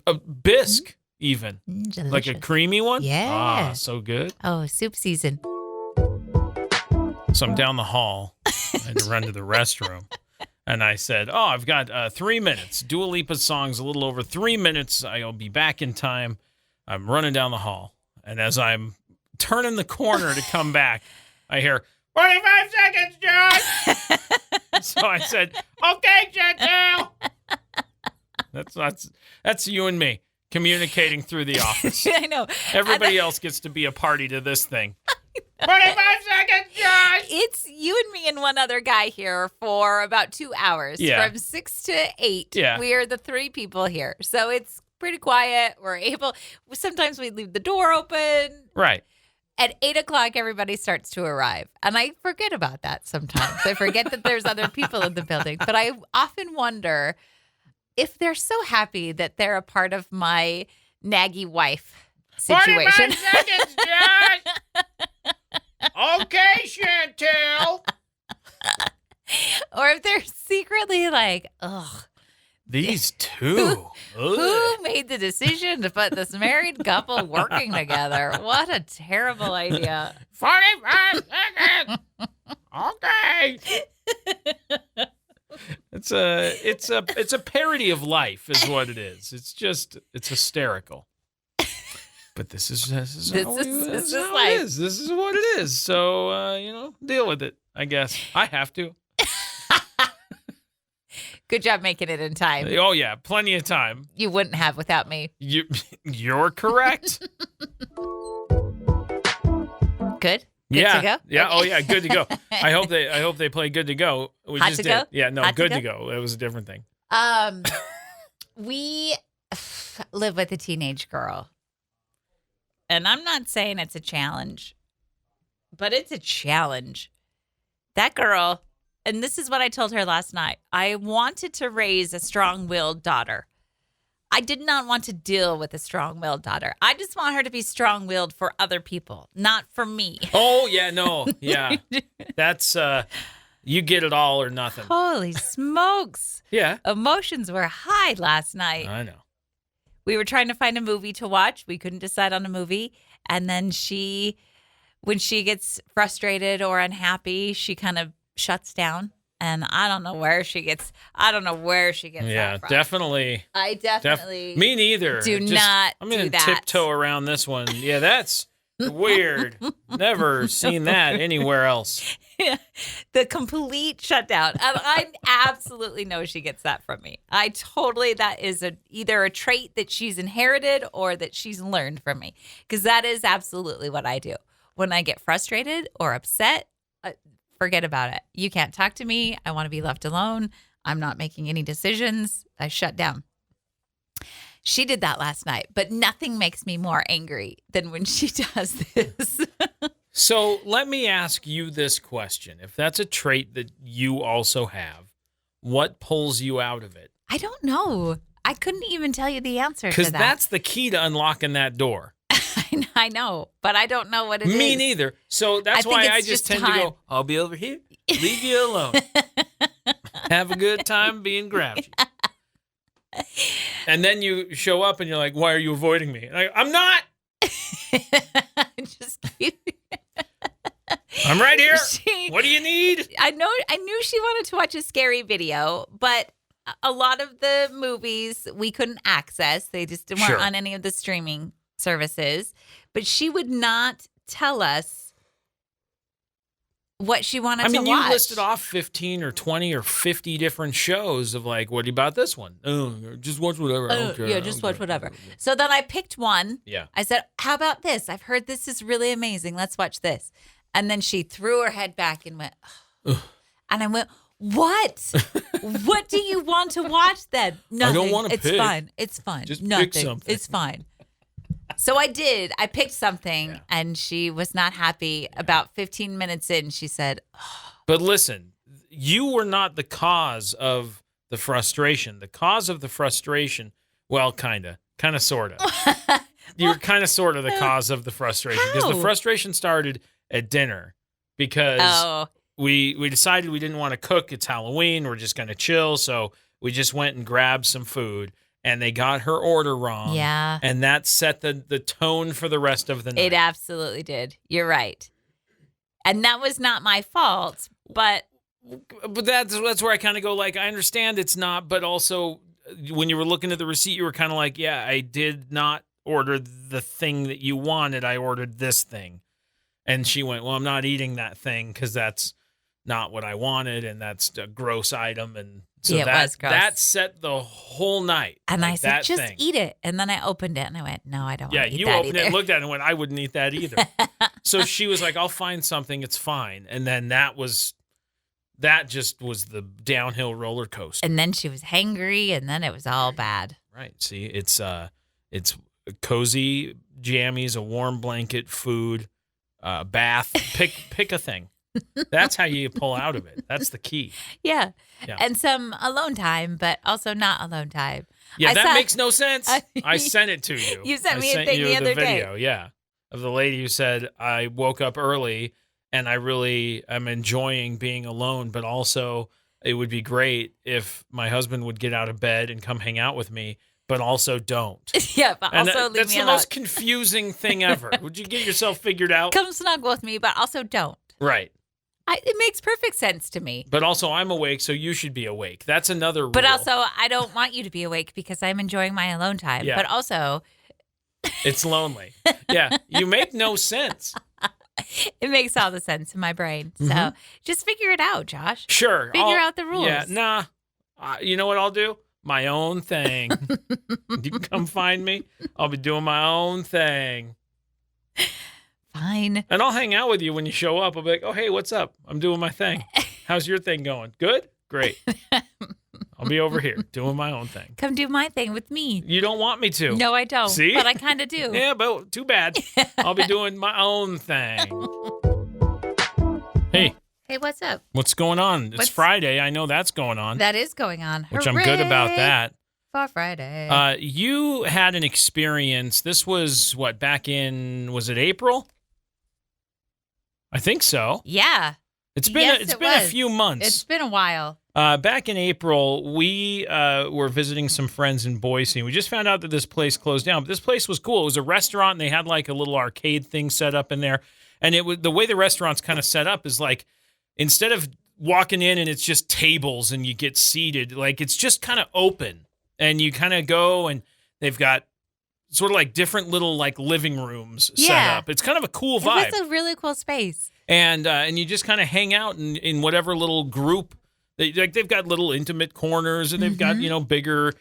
A bisque, even. Delicious. Like a creamy one? Yeah. Ah, so good. Oh, soup season. So I'm down the hall. I had to run to the restroom. And I said, I've got 3 minutes. Dua Lipa's song's a little over 3 minutes. I'll be back in time. I'm running down the hall. And as I'm turning the corner to come back, I hear, 45 seconds, Josh! So I said, okay, Chantel. That's you and me communicating through the office. I know. Everybody else gets to be a party to this thing. 45 seconds, Josh! It's you and me and one other guy here for about 2 hours. Yeah. From 6 to 8. Yeah. We are the 3 people here. So it's pretty quiet. Sometimes we leave the door open. Right. At 8 o'clock, everybody starts to arrive. And I forget about that sometimes. I forget that there's other people in the building. But I often wonder if they're so happy that they're a part of my naggy wife situation. 45 seconds, Josh. Okay, Chantel. Or if they're secretly like, ugh. These two. Who made the decision to put this married couple working together? What a terrible idea. 45 seconds. Okay. It's a parody of life, is what it is. It's hysterical. But this is how life. it is. This is what it is. So deal with it. I guess I have to. Good job making it in time. Oh yeah, plenty of time. You wouldn't have without me. You're correct. Good. Yeah. To go? Yeah. Okay. Oh yeah. Good to go. I hope they play Good to Go. We Hot just to did. go? Yeah. No. Hot Good to to go. It was a different thing. We live with a teenage girl, and I'm not saying it's a challenge, but it's a challenge. That girl, and this is what I told her last night. I wanted to raise a strong-willed daughter. I did not want to deal with a strong-willed daughter. I just want her to be strong-willed for other people, not for me. Oh yeah. No. Yeah. That's you get it all or nothing. Holy smokes. Yeah. Emotions were high last night. I know. We were trying to find a movie to watch. We couldn't decide on a movie. And then when she gets frustrated or unhappy, she kind of shuts down. And I don't know where she gets Yeah, that from. definitely. I definitely Me neither. I'm do gonna that. tiptoe around this one. Yeah, that's weird. Never seen that anywhere else. The complete shutdown. And I absolutely know she gets that from me. That is either a trait that she's inherited or that she's learned from me. Because that is absolutely what I do. When I get frustrated or upset, forget about it. You can't talk to me. I want to be left alone. I'm not making any decisions. I shut down. She did that last night, but nothing makes me more angry than when she does this. So let me ask you this question. If that's a trait that you also have, what pulls you out of it? I don't know. I couldn't even tell you the answer to that. Because that's the key to unlocking that door. I know, but I don't know what it is. Me neither. So that's why I just tend to go, I'll be over here. Leave you alone. Have a good time being grouchy. And then you show up and you're like, why are you avoiding me? And I'm not. Just kidding. I'm right here. What do you need? I knew she wanted to watch a scary video, but a lot of the movies we couldn't access. They just weren't on any of the streaming services. But she would not tell us what she wanted to watch. You listed off 15 or 20 or 50 different shows of like, what about this one? Oh, just watch whatever. I don't care. Yeah, just watch whatever. So then I picked one. Yeah. I said, how about this? I've heard this is really amazing. Let's watch this. And then she threw her head back and went, ugh. And I went, what? What do you want to watch then? Nothing. I don't want to pick. It's fine. It's fine. Just Nothing. pick something. It's fine. So I did. I picked something, and she was not happy. About 15 minutes in, she said, oh. But listen, you were not the cause of the frustration. The cause of the frustration, well, kind of, sort of. You're kind of, sort of the cause of the frustration. Because the frustration started at dinner because we decided we didn't want to cook. It's Halloween. We're just going to chill. So we just went and grabbed some food. And they got her order wrong. Yeah. And that set the tone for the rest of the night. It absolutely did. You're right. And that was not my fault, but that's where I kind of go, like, I understand it's not, but also when you were looking at the receipt, you were kind of like, yeah, I did not order the thing that you wanted. I ordered this thing. And she went, well, I'm not eating that thing because that's not what I wanted, and that's a gross item. And so it was gross. That set the whole night. And like I said, just thing. Eat it. And then I opened it, and I went, no, I don't want to eat that you opened either. it and looked at it and went, I wouldn't eat that either. So she was like, I'll find something. It's fine. And then that just was the downhill roller coaster. And then she was hangry, and then it was all bad. Right. See, it's cozy jammies, a warm blanket, food, bath. Pick a thing. That's how you pull out of it. That's the key. Yeah. And some alone time, but also not alone time. Yeah, I that saw- makes no sense. I sent it to you. You sent I me a thing you the other day. video, yeah, of the lady who said, I woke up early and I really am enjoying being alone, but also it would be great if my husband would get out of bed and come hang out with me, but also don't. Yeah, but And also leave that's me the alone. most confusing thing ever. Would you get yourself figured out? Come snuggle with me, but also don't. Right. It makes perfect sense to me. But also, I'm awake, so you should be awake. That's another rule. But also, I don't want you to be awake because I'm enjoying my alone time. Yeah. But also, It's lonely. Yeah, you make no sense. it makes all the sense in my brain. So just figure it out, Josh. Sure. Figure out the rules. Yeah, nah. You know what I'll do? My own thing. You can come find me. I'll be doing my own thing. Fine. And I'll hang out with you when you show up. I'll be like, oh, hey, what's up? I'm doing my thing. How's your thing going? Good? Great. I'll be over here doing my own thing. Come do my thing with me. You don't want me to. No, I don't. See? But I kind of do. Yeah, but too bad. I'll be doing my own thing. Hey, Hey, what's up? what's going on? It's What's- Friday. I know that's going on, That is going on. which I'm good about that. For Friday. You had an experience. This was what, back in, was it April? I think so. Yeah. It's been Yes, it's it been a was. few months. It's been a while. Back in April, we were visiting some friends in Boise. We just found out that this place closed down. But this place was cool. It was a restaurant, and they had like a little arcade thing set up in there. And it was the way the restaurant's kind of set up is like, instead of walking in and it's just tables and you get seated, like it's just kind of open. And you kind of go, and they've got sort of like different little like living rooms set Yeah. up. It's kind of a cool vibe. It was a really cool space. And you just kind of hang out in whatever little group. They've got little intimate corners, and they've got, bigger,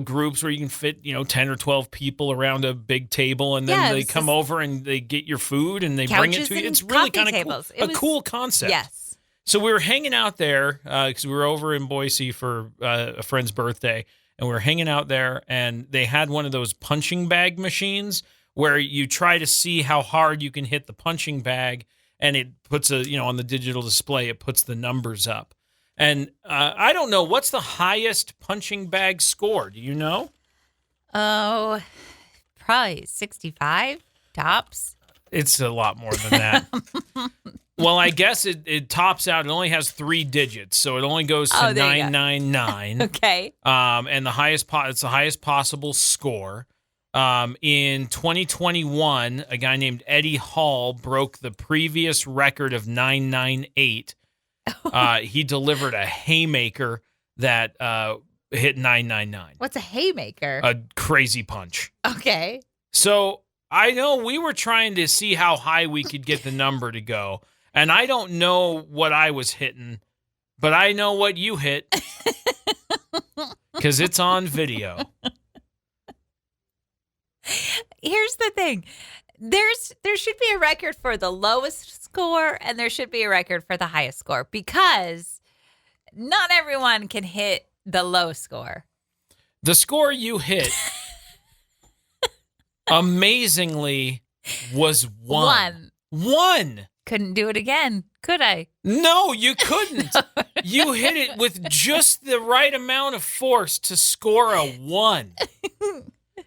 groups where you can fit, 10 or 12 people around a big table, and then Yeah, they it's come just over and they get your food and they bring it couches to you. and It's really coffee kind of cool. tables. It was- Cool concept. Yes. So we were hanging out there because we were over in Boise for a friend's birthday, and we were hanging out there, and they had one of those punching bag machines where you try to see how hard you can hit the punching bag, and it puts on the digital display, it puts the numbers up. And I don't know, what's the highest punching bag score? Do you know? Oh, probably 65 tops. It's a lot more than that. Well, I guess it tops out. It only has 3 digits, so it only goes to Oh, there you go. 999. Okay. And it's the highest possible score. In 2021, a guy named Eddie Hall broke the previous record of 998. He delivered a haymaker that hit 999. What's a haymaker? A crazy punch. Okay. So I know we were trying to see how high we could get the number to go. And I don't know what I was hitting, but I know what you hit because it's on video. Here's the thing. There should be a record for the lowest score, and there should be a record for the highest score, because not everyone can hit the low score. The score you hit, amazingly, was 1. 1. Couldn't do it again, could I? No, you couldn't. You hit it with just the right amount of force to score a 1.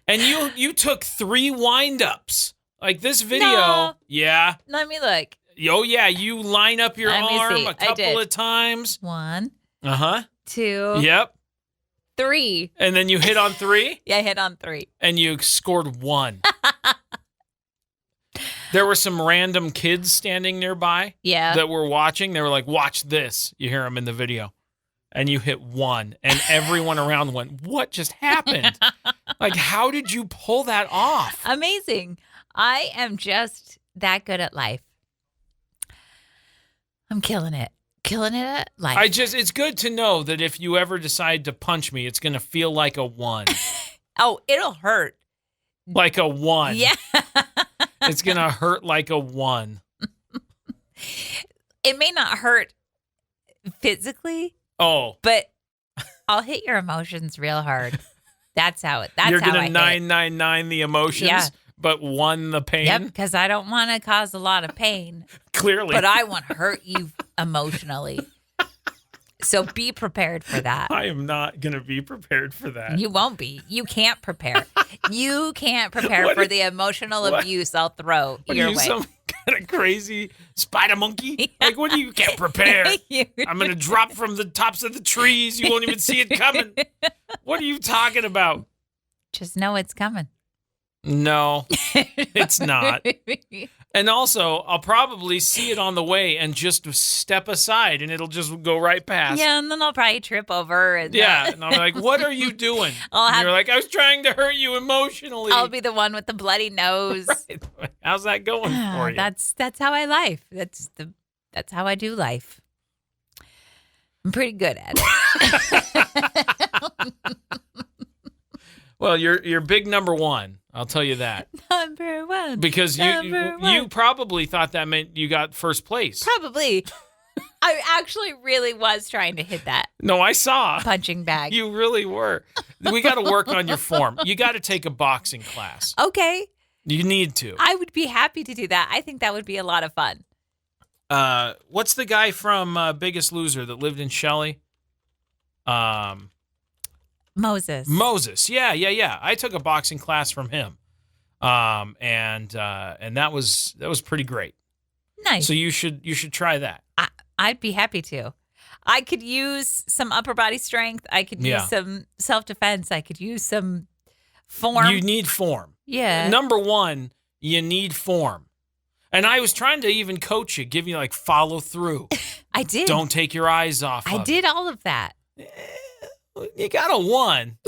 And you took 3 wind-ups. Like this video. No. Yeah. Let me look. Oh, yeah. You line up your Let me arm see. a I couple did. of times. 1, Uh-huh. 2, Yep. 3. And then you hit on 3, Yeah, I hit on 3. and you scored 1. There were some random kids standing nearby Yeah. that were watching. They were like, watch this. You hear them in the video. And you hit 1. And everyone around went, what just happened? Like, how did you pull that off? Amazing. I am just that good at life. I'm killing it. Killing it at life. It's good to know that if you ever decide to punch me, it's going to feel like a 1. Oh, it'll hurt. Like a 1. Yeah. It's going to hurt like a 1. It may not hurt physically, Oh. but I'll hit your emotions real hard. That's how it. That's You're how going I to hit. 999 the emotions, Yeah. but 1 the pain? Yep, because I don't want to cause a lot of pain, Clearly. but I want to hurt you emotionally. So be prepared for that. I am not going to be prepared for that. You won't be. You can't prepare. You can't prepare for the emotional abuse I'll throw your way. Some kind of crazy spider monkey? Yeah. Like, what do you can't prepare? I'm going to drop from the tops of the trees. You won't even see it coming. What are you talking about? Just know it's coming. No, it's not. And also, I'll probably see it on the way and just step aside, and it'll just go right past. Yeah, and then I'll probably trip over. And and I'm like, what are you doing? You're like, I was trying to hurt you emotionally. I'll be the one with the bloody nose. Right. How's that going for you? That's how I life. That's how I do life. I'm pretty good at it. Well, you're big number one. I'll tell you that. Number one. Because you probably thought that meant you got first place. Probably. I actually really was trying to hit that. No, I saw. Punching bag. You really were. We got to work on your form. You got to take a boxing class. Okay. You need to. I would be happy to do that. I think that would be a lot of fun. What's the guy from Biggest Loser that lived in Shelley? Moses. Yeah. I took a boxing class from him. And that was pretty great. Nice. So you should try that. I'd be happy to. I could use some upper body strength. I could use some self-defense. I could use some form. You need form. Yeah. Number one, you need form. And I was trying to even coach you, give you like follow through. I did. Don't take your eyes off. I did all of that. You got a 1.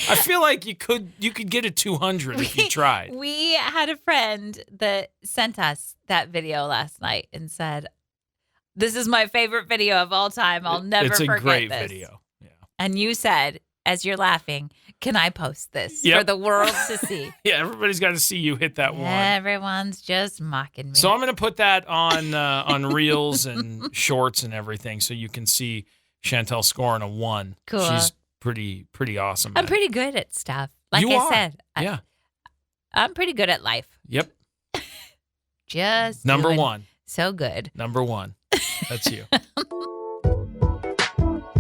I feel like you could get a 200 if you tried. We had a friend that sent us that video last night and said, "This is my favorite video of all time. I'll never forget this." It's a great video. Yeah. And you said, as you're laughing, "Can I post this for the world to see?" Yeah, everybody's got to see you hit that 1. Everyone's just mocking me. So I'm going to put that on Reels and Shorts and everything, so you can see Chantel scoring a 1. Cool. She's pretty awesome. I'm pretty good at stuff. Like you I are. said, Yeah. I'm pretty good at life. Yep. Just number doing 1. So good. Number 1. That's you.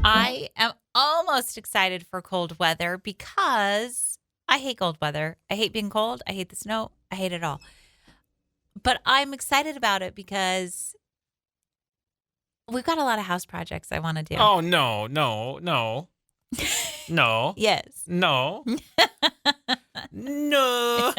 I am almost excited for cold weather because I hate cold weather. I hate being cold. I hate the snow. I hate it all. But I'm excited about it because we've got a lot of house projects I want to do. Oh, no. No. Yes. No. No.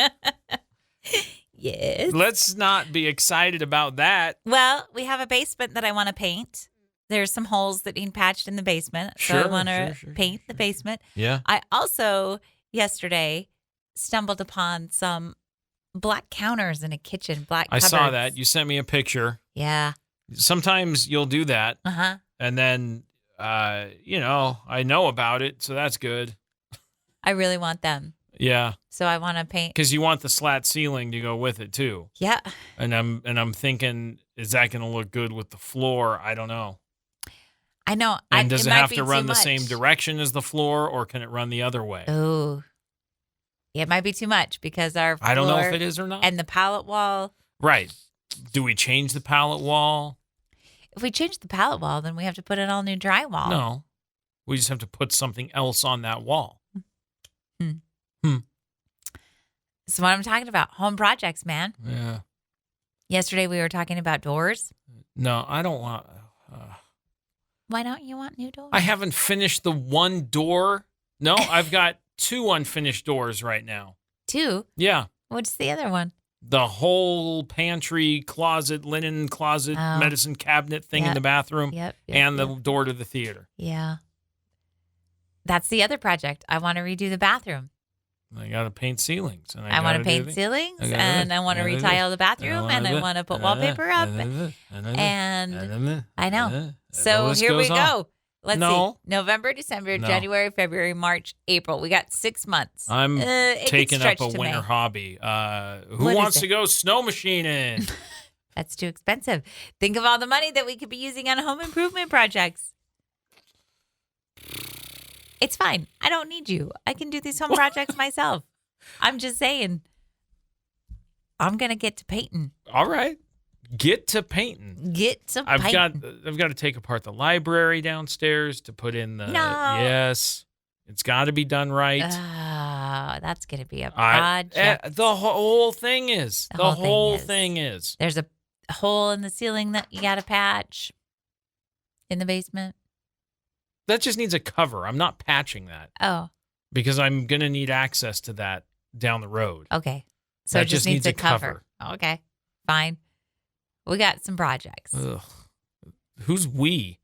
Yes. Let's not be excited about that. Well, we have a basement that I want to paint. There's some holes that need patched in the basement. Sure, so I want to paint the basement. Yeah. I also, yesterday, stumbled upon some black counters in a kitchen, black cupboards. I saw that. You sent me a picture. Yeah. Sometimes you'll do that. Uh-huh. And then, I know about it, so that's good. I really want them. Yeah. So I want to paint. Because you want the slat ceiling to go with it, too. Yeah. And I'm thinking, is that going to look good with the floor? I don't know. I know. And does it have to run the same direction as the floor, or can it run the other way? Oh. Yeah, it might be too much because our floor. I don't know if it is or not. And the pallet wall. Right. Do we change the pallet wall? If we change the pallet wall, then we have to put in all new drywall. No. We just have to put something else on that wall. So what I'm talking about, home projects, man. Yeah. Yesterday we were talking about doors. No, I don't want. Why don't you want new doors? I haven't finished the one door. No, I've got 2 unfinished doors right now. 2? Yeah. What's the other one? The whole pantry, closet, linen closet, medicine cabinet thing in the bathroom. Yep. And the door to the theater. Yeah. That's the other project. I want to redo the bathroom. I got to paint ceilings. And I want to paint ceilings, and I want to retile the bathroom, and I want to put wallpaper up. And I know. So here we go. Let's see. November, December, January, February, March, April. We got 6 months. I'm taking up a winter hobby. Who wants to go snow machining? That's too expensive. Think of all the money that we could be using on home improvement projects. It's fine. I don't need you. I can do these home projects myself. I'm just saying. I'm going to get to painting. All right. get to painting. I've got to take apart the library downstairs to put in the. No. Yes, it's got to be done right. That's gonna be a project. The whole thing is. The whole thing is. There's a hole in the ceiling that you got to patch in the basement. That just needs a cover. I'm not patching that. Oh. Because I'm gonna need access to that down the road. Okay. So that it just needs a cover. Okay. Fine. We got some projects. Ugh. Who's we?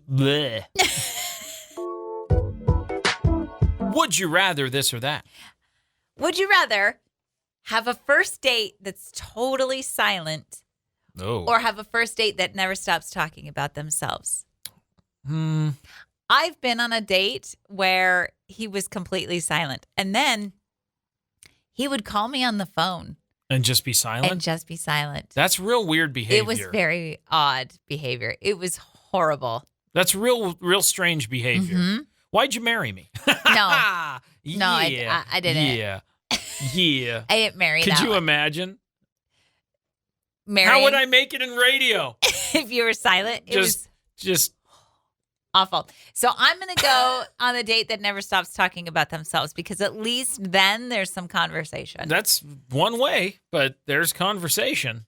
Bleh. Would you rather this or that? Would you rather have a first date that's totally silent or have a first date that never stops talking about themselves? I've been on a date where he was completely silent. And then he would call me on the phone. And just be silent? That's real weird behavior. It was very odd behavior. It was horrible. That's real strange behavior. Mm-hmm. Why'd you marry me? No. I didn't. Yeah. Yeah. I didn't marry Could you imagine? Marrying? How would I make it in radio? If you were silent? It was just awful. So I'm going to go on a date that never stops talking about themselves because at least then there's some conversation. That's one way, but there's conversation.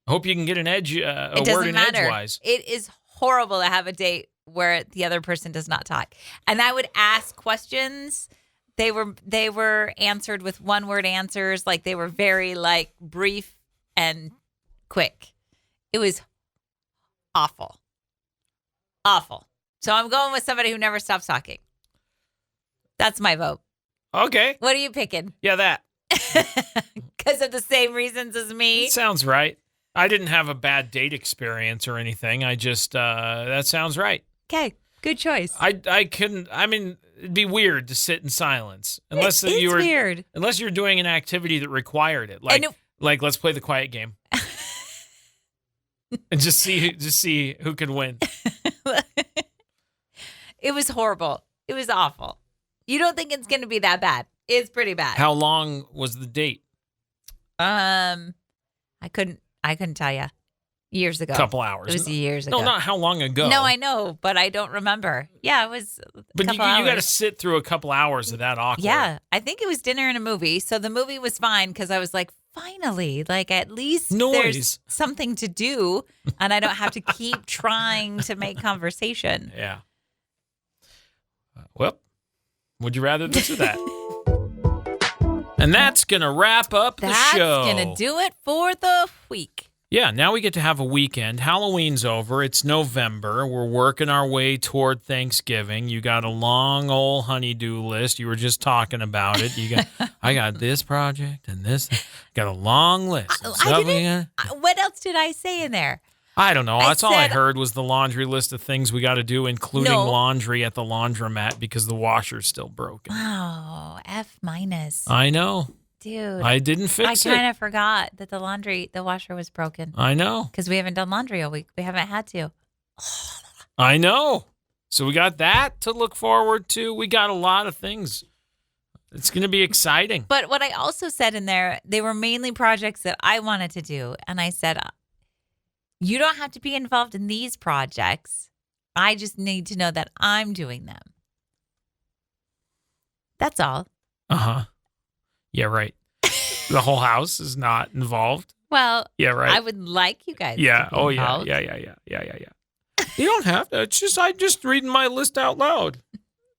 I hope you can get an edge, a word in edgewise. It is horrible to have a date where the other person does not talk. And I would ask questions. They were answered with one-word answers. Like they were very brief and quick. It was awful. Awful. So I'm going with somebody who never stops talking. That's my vote. Okay. What are you picking? Yeah, that. Because of the same reasons as me? It sounds right. I didn't have a bad date experience or anything. I just, that sounds right. Okay. Good choice. I couldn't, it'd be weird to sit in silence. It's weird. Unless you're doing an activity that required it. Like let's play the quiet game. And just see who can win. It was horrible. It was awful. You don't think it's going to be that bad? It's pretty bad. How long was the date? I couldn't tell you. Years ago. A couple hours. It was years ago. No, not how long ago. No, I know, but I don't remember. Yeah, it was But you got to sit through a couple hours of that awkward. Yeah, I think it was dinner and a movie. So the movie was fine because I was like, finally, at least there's something to do and I don't have to keep trying to make conversation. Yeah. Well, would you rather this or that? And that's going to wrap up the show. That's going to do it for the week. Yeah, now we get to have a weekend. Halloween's over. It's November. We're working our way toward Thanksgiving. You got a long old honey-do list. You were just talking about it. I got this project and this. Got a long list. What else did I say in there? I don't know. That's all I heard was the laundry list of things we got to do, including laundry at the laundromat because the washer's still broken. Oh, F-. I know. Dude. I didn't fix it. I kind of forgot that the washer was broken. I know. Because we haven't done laundry all week. We haven't had to. I know. So we got that to look forward to. We got a lot of things. It's going to be exciting. But what I also said in there, they were mainly projects that I wanted to do. And I said, you don't have to be involved in these projects. I just need to know that I'm doing them. That's all. Uh-huh. Yeah, right. The whole house is not involved. Well, yeah, right. I would like you guys to be involved. Yeah. You don't have to. It's just I'm just reading my list out loud.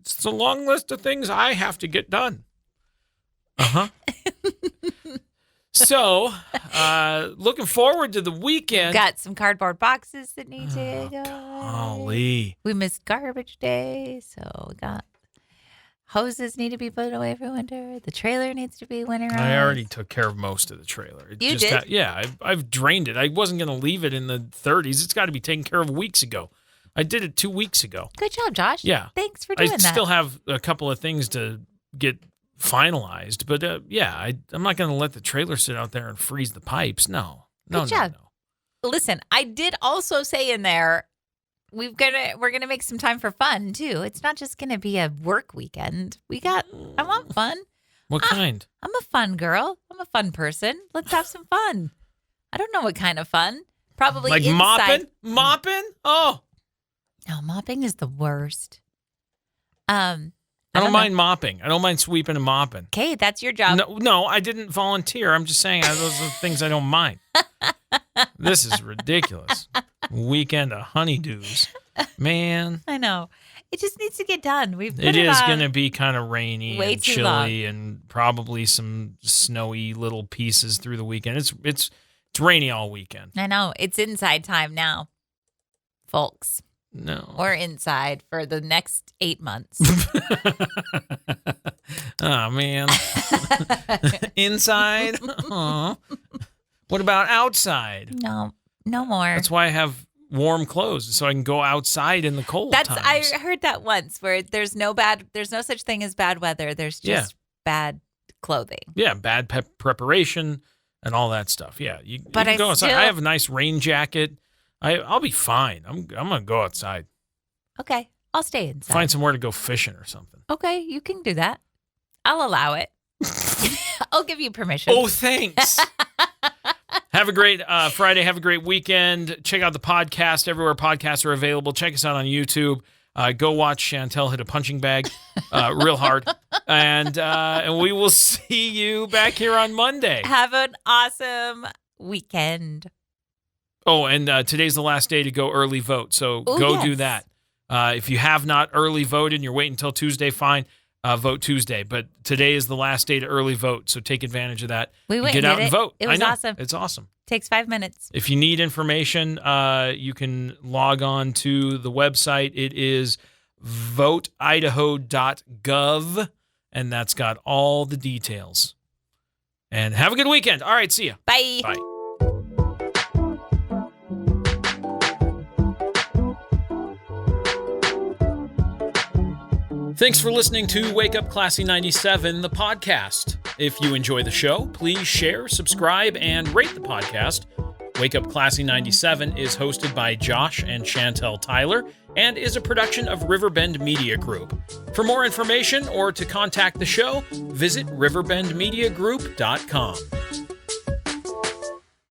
It's a long list of things I have to get done. Uh-huh. So, looking forward to the weekend. We've got some cardboard boxes that need to go. Golly. We missed garbage day, so we got hoses need to be put away for winter. The trailer needs to be winterized. I already took care of most of the trailer. You did? I've drained it. I wasn't going to leave it in the 30s. It's got to be taken care of weeks ago. I did it 2 weeks ago. Good job, Josh. Yeah. Thanks for doing that. I still have a couple of things to get finalized, but I'm not going to let the trailer sit out there and freeze the pipes. No. Good job. No. Listen, I did also say in there, we're gonna make some time for fun too. It's not just gonna be a work weekend. I want fun. What kind? I'm a fun girl. I'm a fun person. Let's have some fun. I don't know what kind of fun. Probably Like inside. mopping. Oh, No, mopping is the worst. I don't mind mopping. I don't mind sweeping and mopping. Okay, that's your job. No, I didn't volunteer. I'm just saying those are things I don't mind. This is ridiculous. Weekend of honeydews. Man. I know. It just needs to get done. It is going to be kind of rainy way and too chilly long. and probably some snowy little pieces through the weekend. It's rainy all weekend. I know. It's inside time now, folks. No. Or inside for the next 8 months. Oh, man. Inside? Aw. What about outside? No more. That's why I have warm clothes, so I can go outside in the cold times. I heard that once, where there's no such thing as bad weather. There's just bad clothing. Yeah, bad preparation and all that stuff. Yeah, you But can I go outside. still- I have a nice rain jacket. I'll be fine. I'm gonna go outside. Okay, I'll stay inside. Find somewhere to go fishing or something. Okay, you can do that. I'll allow it. I'll give you permission. Oh, thanks. Have a great Friday. Have a great weekend. Check out the podcast everywhere podcasts are available. Check us out on YouTube. Go watch Chantel hit a punching bag real hard. And we will see you back here on Monday. Have an awesome weekend. Oh, and today's the last day to go early vote. So go do that. If you have not early voted and you're waiting until Tuesday, fine. Vote Tuesday. But today is the last day to early vote. So take advantage of that. We went Get and out did and it. vote. It was I know. awesome. It's awesome. Takes 5 minutes. If you need information, you can log on to the website. It is voteidaho.gov, and that's got all the details. And have a good weekend. All right, see ya. Bye. Bye. Thanks for listening to Wake Up Classy 97, the podcast. If you enjoy the show, please share, subscribe, and rate the podcast. Wake Up Classy 97 is hosted by Josh and Chantel Tyler and is a production of Riverbend Media Group. For more information or to contact the show, visit riverbendmediagroup.com.